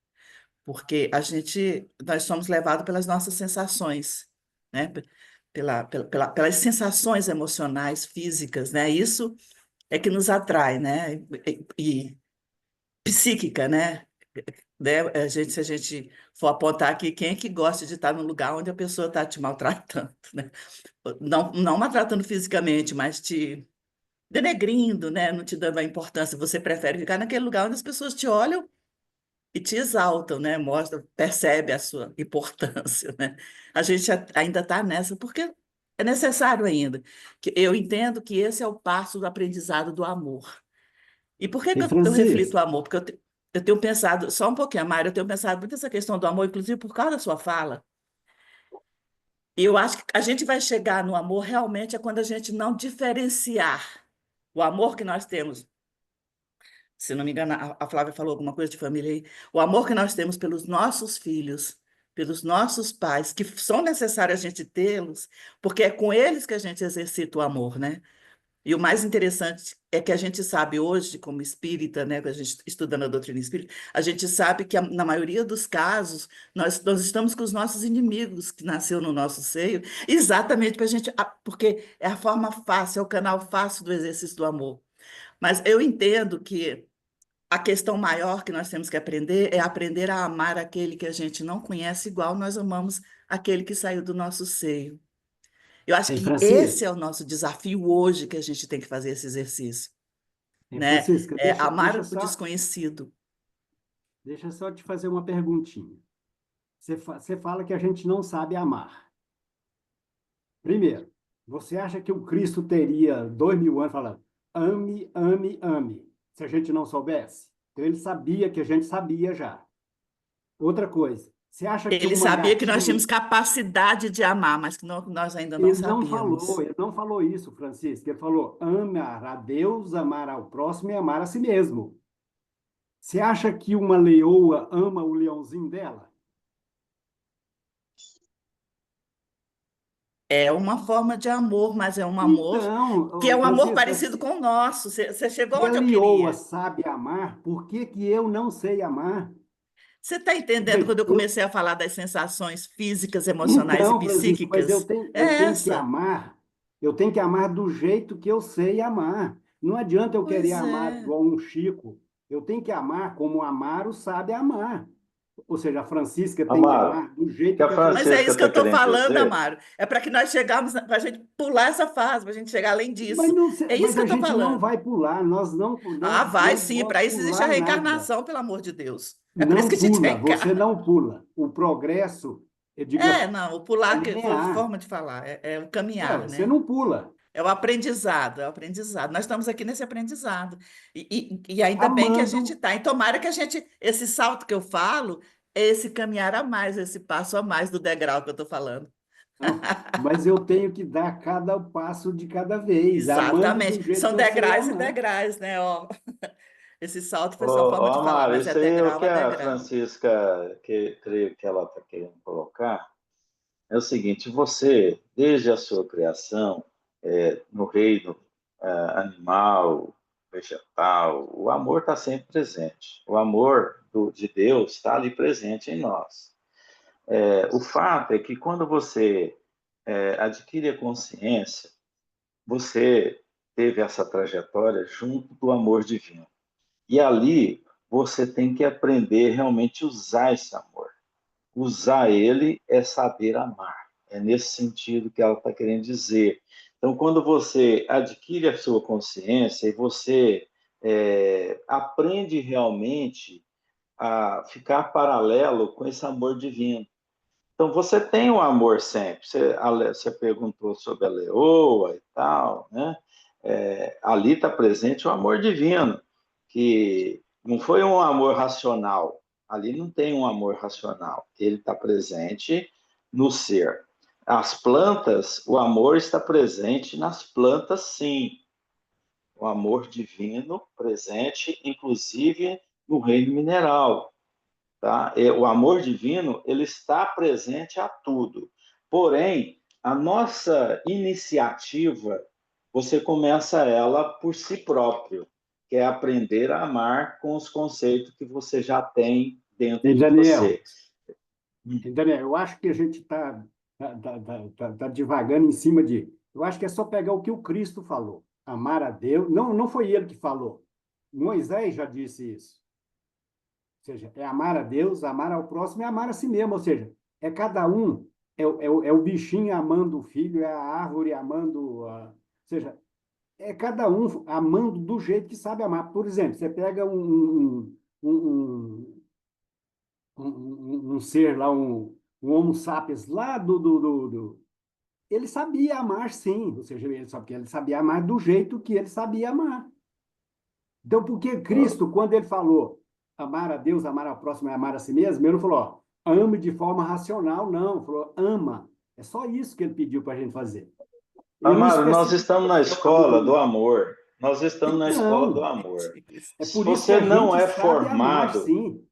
porque nós somos levados pelas nossas sensações, né? Pelas sensações emocionais, físicas, né? Isso é que nos atrai, né? E psíquica, né? Se a gente for apontar aqui, quem é que gosta de estar num lugar onde a pessoa está te maltratando, né? Não maltratando fisicamente, mas te denegrindo, né? Não te dando a importância. Você prefere ficar naquele lugar onde as pessoas te olham e te exaltam, né? Percebe a sua importância, né? A gente ainda está nessa porque é necessário ainda. Eu entendo que esse é o passo do aprendizado do amor. E por que E que eu reflito o Francisco, amor? Porque eu tenho pensado, só um pouquinho, Mário, eu tenho pensado muito nessa questão do amor, inclusive por causa da sua fala. E eu acho que a gente vai chegar no amor realmente é quando a gente não diferenciar o amor que nós temos. Se não me engano, a Flávia falou alguma coisa de família aí. O amor que nós temos pelos nossos filhos, pelos nossos pais, que são necessários a gente tê-los, porque é com eles que a gente exercita o amor, né? E o mais interessante é que a gente sabe hoje, como espírita, né, que a gente estudando a doutrina espírita, a gente sabe que na maioria dos casos nós estamos com os nossos inimigos que nasceu no nosso seio, exatamente para a gente, porque é a forma fácil, é o canal fácil do exercício do amor. Mas eu entendo que a questão maior que nós temos que aprender é aprender a amar aquele que a gente não conhece igual nós amamos aquele que saiu do nosso seio. Eu acho Ei, que esse é Francisca, o nosso desafio hoje que a gente tem que fazer esse exercício, né? Francisca, É amar deixa o só, desconhecido. deixa só te fazer uma perguntinha. Você fala que a gente não sabe amar. Primeiro, você acha que o Cristo teria 2000 anos falando ame, ame, ame, se a gente não soubesse? Então ele sabia que a gente sabia já. Outra coisa, você acha que Ele uma sabia que nós tínhamos gatinha. capacidade de amar, mas que nós ainda não sabíamos. Ele não falou isso, Francisco. Ele falou amar a Deus, amar ao próximo e amar a si mesmo. Você acha que uma leoa ama o leãozinho dela? É uma forma de amor, mas é um amor Então, que é ô, um amor Francisca, parecido com o nosso. Você chegou se a onde eu leoa queria. sabe amar, por que que eu não sei amar? Você está Ou entendendo seja, quando eu comecei a falar das sensações físicas, emocionais e então, Francisco, mas psíquicas? É essa. eu tenho que amar do jeito que eu sei amar. Não adianta eu querer Pois amar é. igual um Chico. Eu tenho que amar como Amaro sabe amar. Ou seja, a Francisca tem que Amaro, amar do o que jeito a que a Mas é Francisca isso que eu está estou querendo falando, dizer, Amaro. É para que nós chegamos, para a gente pular essa fase, para a gente chegar além Mas, disso. não, É isso mas que eu a estou gente não falando. vai pular, nós Ah, vai não sim, vamos para isso existe a pular nada. reencarnação, pelo amor de Deus. É por isso que Não a gente pula, você reencarna. não pula. O progresso, eu digo, É, não, o é pular que foi linear. forma de falar, é o É, caminhar, você né? não pula. É o aprendizado, é o aprendizado. Nós estamos aqui nesse aprendizado. E ainda bem que a Amando. gente está. E tomara que a gente, esse salto que eu falo, é esse caminhar a mais, esse passo a mais do degrau que eu estou falando. Não, mas eu tenho que dar cada passo de cada vez, amando Exatamente. do jeito São que eu sei degraus e amar. degraus, né? Ó, esse salto ô, foi só ô forma de falar, Amaro, mas é isso aí é o degrau que a a degrau. Francisca, que creio que ela está querendo colocar, é o seguinte: você, desde a sua criação, no reino animal, vegetal, o amor está sempre presente. O amor de Deus está ali presente em nós. O fato é que quando você adquire a consciência, você teve essa trajetória junto do amor divino. E ali você tem que aprender realmente a usar esse amor. Usar ele é saber amar. É nesse sentido que ela está querendo dizer. Então, quando você adquire a sua consciência e você aprende realmente a ficar paralelo com esse amor divino. Então, você tem o amor sempre. Você perguntou sobre a leoa e tal, né? Ali está presente o amor divino, que não foi um amor racional. Ali não tem um amor racional. Ele está presente no ser. As plantas, o amor está presente nas plantas, sim. O amor divino presente, inclusive, no reino mineral. Tá? O amor divino ele está presente a tudo. Porém, a nossa iniciativa, você começa ela por si próprio, que é aprender a amar com os conceitos que você já tem E dentro de Daniel, você. eu acho que a gente está divagando em cima de. Eu acho que é só pegar o que o Cristo falou. Amar a Deus. Não, não foi ele que falou. Moisés já disse isso. Ou seja, é amar a Deus, amar ao próximo e amar a si mesmo. Ou seja, é cada um, é o bichinho amando o filho, é a árvore amando. Ou seja, é cada um amando do jeito que sabe amar. Por exemplo, você pega um ser lá, um Homo sapiens lá ele sabia amar, sim. Ou seja, só que ele sabia amar do jeito que ele sabia amar. Então, por que Cristo, quando ele falou amar a Deus, amar ao próximo e amar a si mesmo, ele não falou, ó, ame de forma racional, não. Ele falou, ama. É só isso que ele pediu para a gente fazer. Ele não Amaro, nós especificou estamos na que é o amor escola do único. amor. Nós estamos na escola do Então, amor. é Se por isso que você a não gente é sabe amar, formado. sim.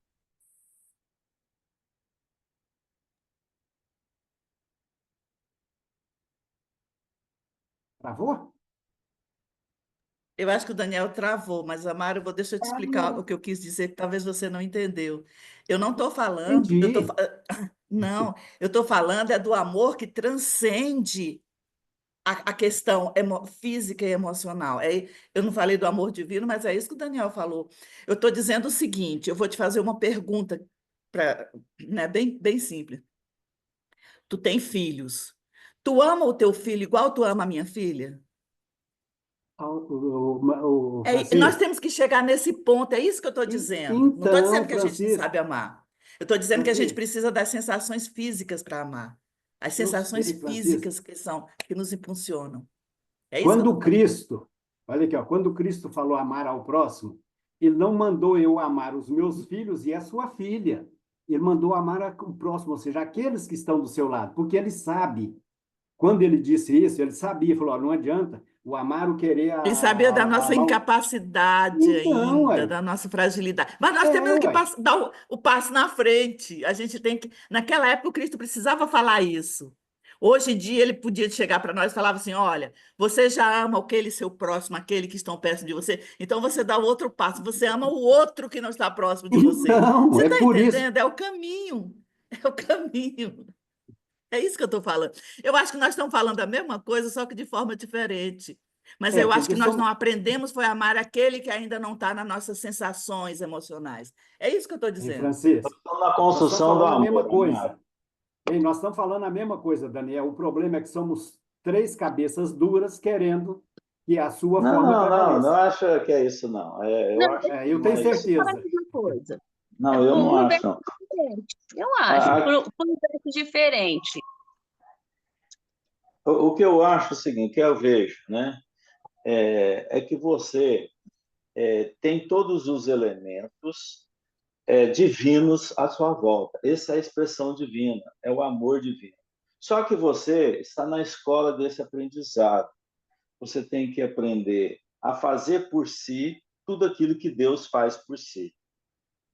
Travou? Eu acho que o Daniel travou, mas, Amaro, deixa eu te Ah, explicar o não. que eu quis dizer, que talvez você não entendeu. Eu não estou falando, Entendi. não, eu estou falando é do amor que transcende a questão física e emocional. Eu não falei do amor divino, mas é isso que o Daniel falou. Eu estou dizendo o seguinte, eu vou te fazer uma pergunta, né, bem simples. Tu tem filhos. Tu ama o teu filho igual tu ama a minha filha? Nós Francisco, temos que chegar nesse ponto, é isso que eu estou dizendo. Não estou dizendo então, que a gente não Francisco, sabe amar. Eu estou dizendo que a gente Francisco, precisa das sensações físicas para amar. As eu sensações sei, Francisco. físicas que nos impulsionam. É isso que eu Quando estou falando. Cristo, olha aqui, ó, quando Cristo falou amar ao próximo, ele não mandou eu amar os meus filhos e a sua filha. Ele mandou amar o próximo, ou seja, aqueles que estão do seu lado, porque ele sabe. Quando ele disse isso, ele sabia, falou, ó, não adianta o amar o querer Ele sabia da nossa amar o... incapacidade Então, ainda, ué, da nossa fragilidade. Mas nós temos que ué. dar o passo na frente. A gente tem que. Naquela época, o Cristo precisava falar isso. Hoje em dia, ele podia chegar para nós e falava assim: olha, você já ama aquele seu próximo, aquele que estão perto de você, então você dá o outro passo, você ama o outro que não está próximo de você. Então, Você é está por isso. entendendo? É o caminho. É o caminho. É isso que eu estou falando. Eu acho que nós estamos falando a mesma coisa, só que de forma diferente. Mas eu acho Porque que nós não somos... aprendemos foi amar aquele que ainda não está nas nossas sensações emocionais. É isso que eu estou Hein, dizendo. Francisco, Estamos na nós estamos construção do falando a mesma amor, Amaro. coisa. Hein, nós estamos falando a mesma coisa, Daniel. O problema é que somos três cabeças duras querendo que a sua forma Não prevaleça. acho que é isso, não. Não, Eu acho deixa Eu tenho mais. eu falar certeza. uma coisa. Não, eu Por não um acho, verso não. diferente. Eu acho, A- a- por um verso diferente. o que eu acho é o seguinte, que eu vejo, né? É que você tem todos os elementos divinos à sua volta. Essa é a expressão divina, é o amor divino. Só que você está na escola desse aprendizado. Você tem que aprender a fazer por si tudo aquilo que Deus faz por si.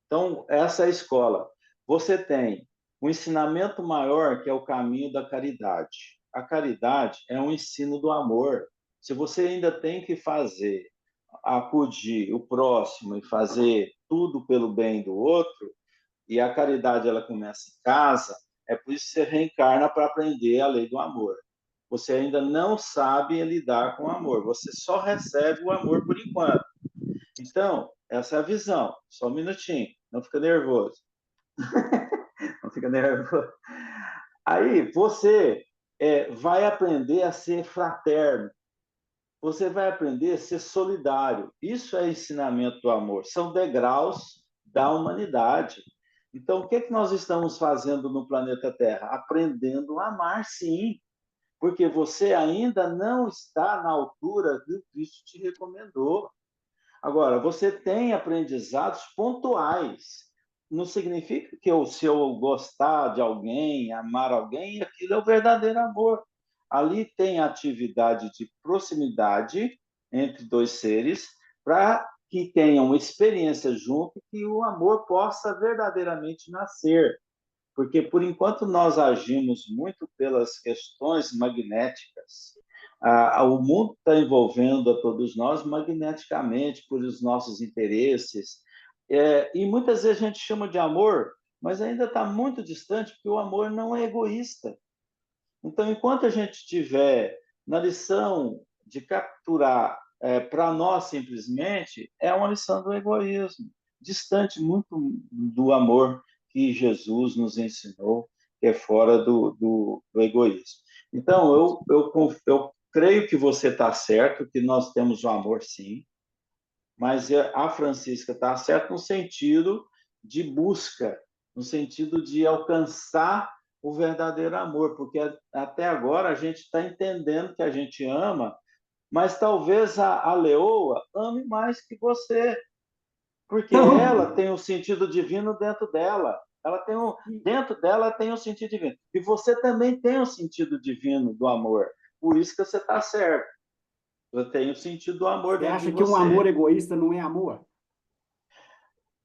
Então, essa é a escola. Você tem um ensinamento maior, que é o caminho da caridade. A caridade é um ensino do amor. Se você ainda tem que fazer, acudir o próximo e fazer tudo pelo bem do outro, e a caridade ela começa em casa, é por isso que você reencarna para aprender a lei do amor. Você ainda não sabe lidar com o amor, você só recebe o amor por enquanto. Então, essa é a visão. Só um minutinho, não fica nervoso. Não fica nervoso. Aí você vai aprender a ser fraterno. Você vai aprender a ser solidário. Isso é ensinamento do amor. São degraus da humanidade. Então, o que é que nós estamos fazendo no planeta Terra? Aprendendo a amar, sim. Porque você ainda não está na altura que o Cristo te recomendou. Agora, você tem aprendizados pontuais. Não significa que se eu gostar de alguém, amar alguém, aquilo é o verdadeiro amor. Ali tem atividade de proximidade entre dois seres para que tenham experiência junto e que o amor possa verdadeiramente nascer. Porque, por enquanto, nós agimos muito pelas questões magnéticas. O mundo está envolvendo a todos nós magneticamente por os nossos interesses. E muitas vezes a gente chama de amor, mas ainda está muito distante, porque o amor não é egoísta. Então, enquanto a gente estiver na lição de capturar para nós simplesmente, é uma lição do egoísmo, distante muito do amor que Jesus nos ensinou, que é fora do egoísmo. Então, eu creio que você está certo, que nós temos o amor sim, mas a Francisca está certa no sentido de busca, no sentido de alcançar o verdadeiro amor, porque até agora a gente está entendendo que a gente ama, mas talvez a leoa ame mais que você, porque ela tem o sentido divino dentro dela. Dentro dela tem o sentido divino. E você também tem o sentido divino do amor. Por isso que você está certo. Você tem o sentido do amor Você dentro de acha que um amor você. egoísta não é amor?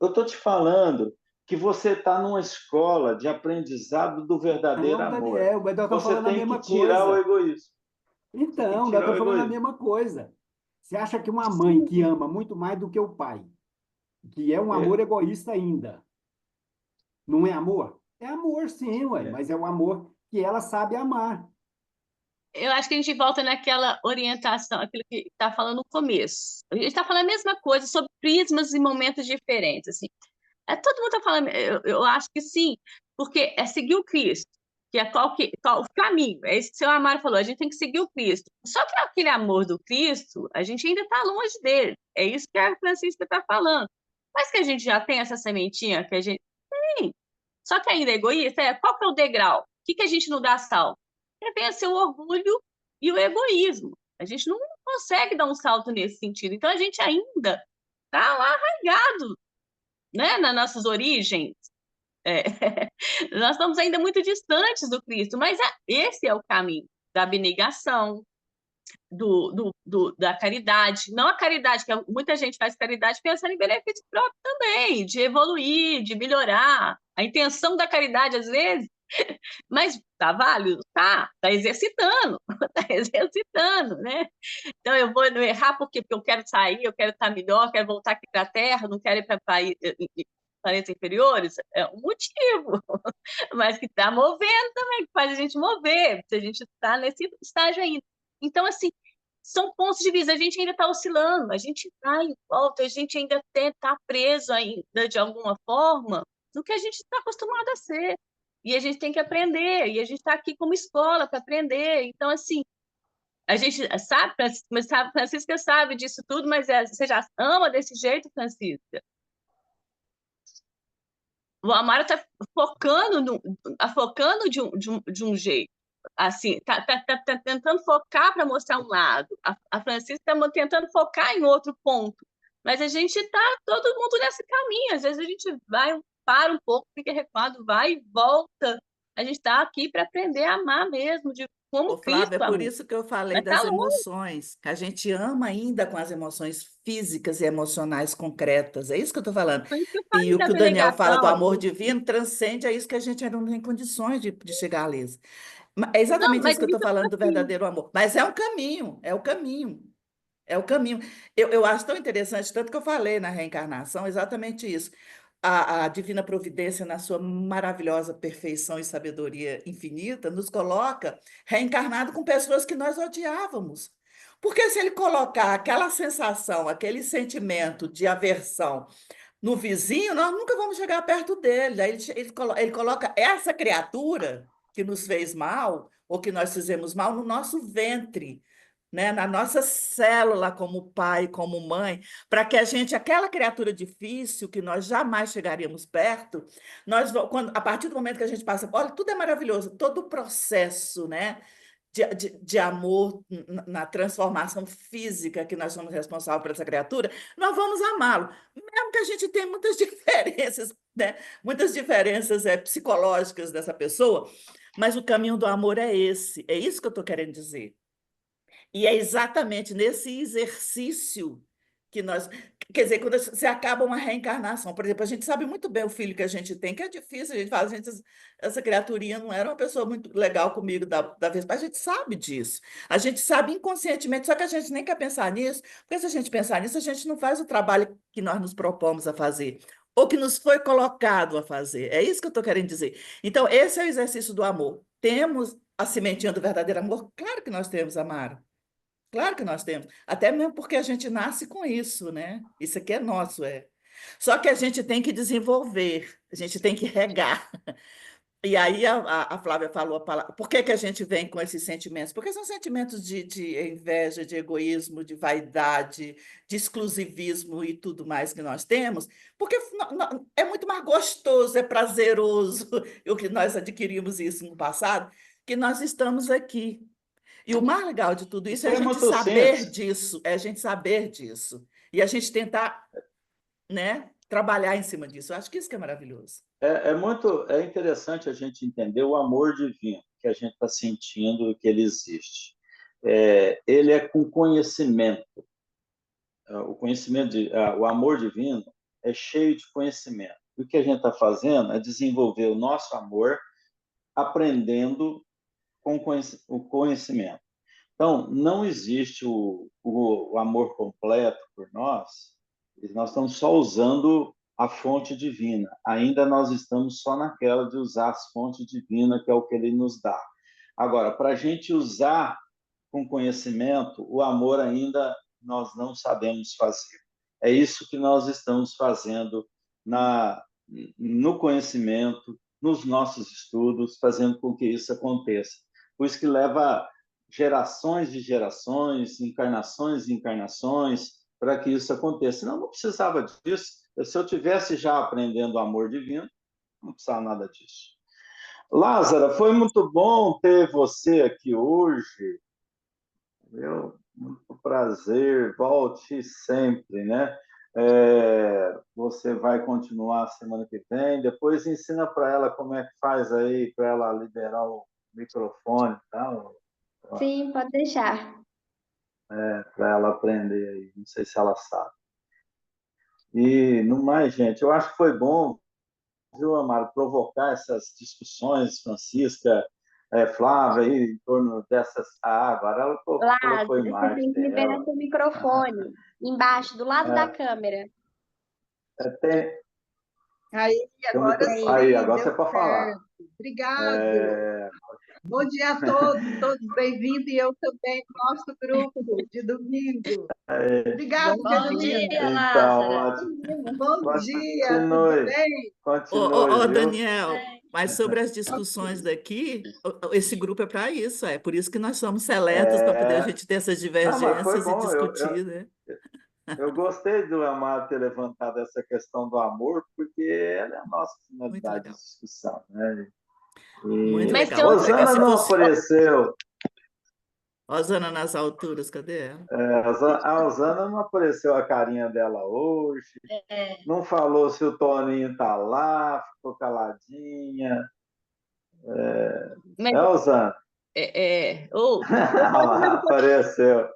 Eu estou te falando que você está numa escola de aprendizado do verdadeiro Não, amor. Daniel, mas nós estamos Você falando a tem que mesma tirar o coisa. egoísmo. Você tem que Então, nós tirar o estamos falando a egoísmo. mesma coisa. Você acha que uma mãe que ama muito mais do que o pai, que é um amor É, egoísta ainda, não é amor? É amor, sim, ué, é. mas é o amor que ela sabe amar. Eu acho que a gente volta naquela orientação, aquilo que está falando no começo. A gente está falando a mesma coisa sobre prismas e momentos diferentes, assim. Todo mundo está falando, eu acho que sim, porque é seguir o Cristo. que é qual o caminho. É isso que o senhor Amaro falou, a gente tem que seguir o Cristo. Só que aquele amor do Cristo, a gente ainda está longe dele. É isso que a Francisca está falando. Mas que a gente já tem essa sementinha que a gente tem. Só que ainda é egoísta, qual que é o degrau? O que a gente não dá salto? É vencer o orgulho e o egoísmo. A gente não consegue dar um salto nesse sentido. Então, a gente ainda está lá arraigado, né, nas nossas origens. Nós estamos ainda muito distantes do Cristo, mas esse é o caminho da abnegação, da caridade. Não a caridade, que muita gente faz caridade pensando em benefício próprio também, de evoluir, de melhorar. A intenção da caridade, às vezes, mas tá válido? Tá exercitando, tá exercitando, né? Então eu vou não errar porque eu quero sair, eu quero estar melhor, quero voltar aqui para a Terra, não quero ir para planetas inferiores, é um motivo, mas que está movendo também, que faz a gente mover, se a gente está nesse estágio ainda. Então, assim, são pontos de vista, a gente ainda está oscilando, a gente vai e volta, a gente ainda está preso ainda, de alguma forma, no que a gente está acostumado a ser. E a gente tem que aprender, e a gente está aqui como escola para aprender. Então, assim, a gente sabe, Francisca sabe disso tudo, mas você já ama desse jeito, Francisca? O Amaro está focando, focando de um jeito. Assim, tá tentando focar para mostrar um lado. A Francisca está tentando focar em outro ponto. Mas a gente está todo mundo nesse caminho. Às vezes a gente para um pouco, fica recuado, vai e volta. A gente está aqui para aprender a amar mesmo, de como Ô, Flávia, é Cristo por amou. isso que eu falei Mas está das longe. emoções, que a gente ama ainda com as emoções físicas e emocionais concretas. É isso que eu estou falando. Foi isso que eu E falei o da que o Daniel fala do abnegação. amor divino transcende a isso que a gente ainda não tem condições de chegar a isso. É Não, exatamente mas isso que eu estou isso falando do assim. verdadeiro amor. Mas é um caminho, é o caminho. É o caminho. Eu acho tão interessante, tanto que eu falei na reencarnação, exatamente isso. A Divina Providência, na sua maravilhosa perfeição e sabedoria infinita, nos coloca reencarnado com pessoas que nós odiávamos. Porque se ele colocar aquela sensação, aquele sentimento de aversão no vizinho, nós nunca vamos chegar perto dele. Aí ele coloca essa criatura que nos fez mal, ou que nós fizemos mal, no nosso ventre, né? Na nossa célula, como pai, como mãe, para que a gente, aquela criatura difícil, que nós jamais chegaríamos perto, a partir do momento que a gente passa, olha, tudo é maravilhoso, todo o processo, né? De amor na transformação física que nós somos responsáveis por essa criatura, nós vamos amá-lo. Mesmo que a gente tenha muitas diferenças, né? Muitas diferenças psicológicas dessa pessoa, mas o caminho do amor é esse. É isso que eu estou querendo dizer. E é exatamente nesse exercício que nós. Quer dizer, quando você acaba uma reencarnação, por exemplo, a gente sabe muito bem o filho que a gente tem, que é difícil, a gente fala, essa criaturinha não era uma pessoa muito legal comigo da vez, mas a gente sabe disso. A gente sabe inconscientemente, só que a gente nem quer pensar nisso, porque se a gente pensar nisso, a gente não faz o trabalho que nós nos propomos a fazer, ou que nos foi colocado a fazer. É isso que eu estou querendo dizer. Então, esse é o exercício do amor. Temos a sementinha do verdadeiro amor? Claro que nós temos, Amaro. Claro que nós temos, até mesmo porque a gente nasce com isso, né? Isso aqui é nosso, é. Só que a gente tem que desenvolver, a gente tem que regar. E aí a Flávia falou a palavra. Por que que a gente vem com esses sentimentos? Porque são sentimentos de inveja, de egoísmo, de vaidade, de exclusivismo e tudo mais que nós temos, porque é muito mais gostoso, é prazeroso, o que nós adquirimos isso no passado, que nós estamos aqui. E o mais legal de tudo isso Isso é a é gente muito saber simples. disso, é a gente saber disso. E a gente tentar, né, trabalhar em cima disso. Eu acho que isso que é maravilhoso. É interessante a gente entender o amor divino que a gente está sentindo, que ele existe. Ele é com conhecimento. O conhecimento, o amor divino é cheio de conhecimento. O que a gente está fazendo é desenvolver o nosso amor aprendendo com o conhecimento. Então, não existe o amor completo por nós, nós estamos só usando a fonte divina. Ainda nós estamos só naquela de usar as fontes divinas, que é o que ele nos dá. Agora, para a gente usar com conhecimento, o amor ainda nós não sabemos fazer. É isso que nós estamos fazendo no conhecimento, nos nossos estudos, fazendo com que isso aconteça. Por isso que leva gerações de gerações, encarnações e encarnações, para que isso aconteça. Senão, não precisava disso. Se eu tivesse já aprendendo o amor divino, não precisava nada disso. Lázara, foi muito bom ter você aqui hoje. Muito prazer, volte sempre, né? Você vai continuar semana que vem, depois ensina para ela como é que faz aí, para ela liberar o microfone e tal. Sim, pode deixar. Para ela aprender aí, não sei se ela sabe. E, no mais, gente, eu acho que foi bom, viu, Amaro, provocar essas discussões, Francisca, Flávia, aí, em torno dessas... agora ela Lázaro, colocou a você imagem tem que liberar dela. seu microfone. Embaixo, do lado da câmera. Tem, Aí, tem um agora micro... aí, sim, agora você deu pode falar. certo. Obrigado. Bom dia a todos bem-vindos, e eu também, nosso grupo de domingo. Obrigado, Bom Bom Carolina. dia, Então, Lázara. Bom dia, tudo continue, bem? continue, viu? Daniel, mas sobre as discussões daqui, esse grupo é para isso, é por isso que nós somos seletos para poder a gente ter essas Não, mas foi divergências e bom. discutir, né? Eu gostei do Amaro ter levantado essa questão do amor, porque ela é a nossa Muito finalidade de legal. discussão, né? Muito Mas E tem legal, muito outra legal. Rosana Se não fosse apareceu. Rosana nas alturas, cadê ela? A Rosana não apareceu a carinha dela hoje. É, Não falou se o Toninho tá lá, ficou caladinha. mas, Rosana? Olha lá, apareceu.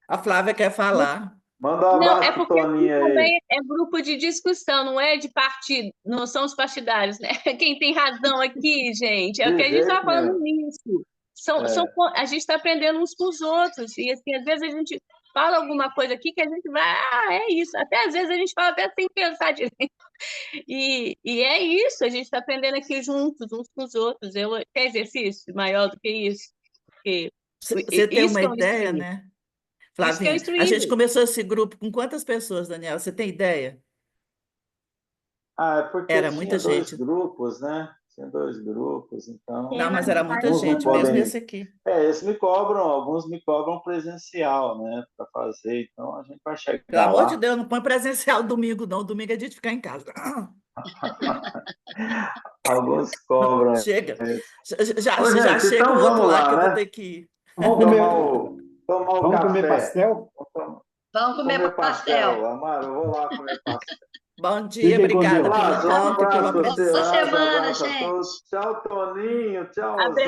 A Flávia quer falar. Manda um Não, é abraço pro porque aqui Toninho aí. também é grupo de discussão, não é de partido, não são os partidários, né? Quem tem razão aqui, gente, é o De que a gente estava jeito falando nenhum. no início. A gente está aprendendo uns com os outros, e assim, às vezes a gente fala alguma coisa aqui que a gente vai, é isso. Até às vezes a gente fala até sem pensar direito. E é isso, a gente está aprendendo aqui juntos, uns com os outros. Quer exercício maior do que isso? Porque Você tem isso uma que é um ideia, instruir. né? Isso que é um Flavinha, a gente instruir. começou esse grupo com quantas pessoas, Daniel? Você tem ideia? É porque Era muita tinha dois gente. grupos, né? Tinha dois grupos, então Não, mas era muita alguns não gente mesmo podem. esse aqui. Esse me cobram, alguns me cobram presencial, né? Para fazer, então a gente vai Pelo chegar amor de lá. Deus, não põe presencial domingo, não. Domingo é dia de ficar em casa. Alguns cobram. Chega. Ô, Já gente, chega o então outro vamos lá que lá, eu vou né? ter que ir. Vamos Tomar comer, o vamos comer café. pastel? vamos comer Comer pastel. pastel. Amaro, eu vou lá comer pastel. Bom dia, Fiquem com obrigada Deus. pelo Lázaro, um encontro e pelo abraço para você, aprendizado. Boa Lázaro, um semana, abraço a gente. todos. Tchau, Toninho. Tchau, Abraço. Zé.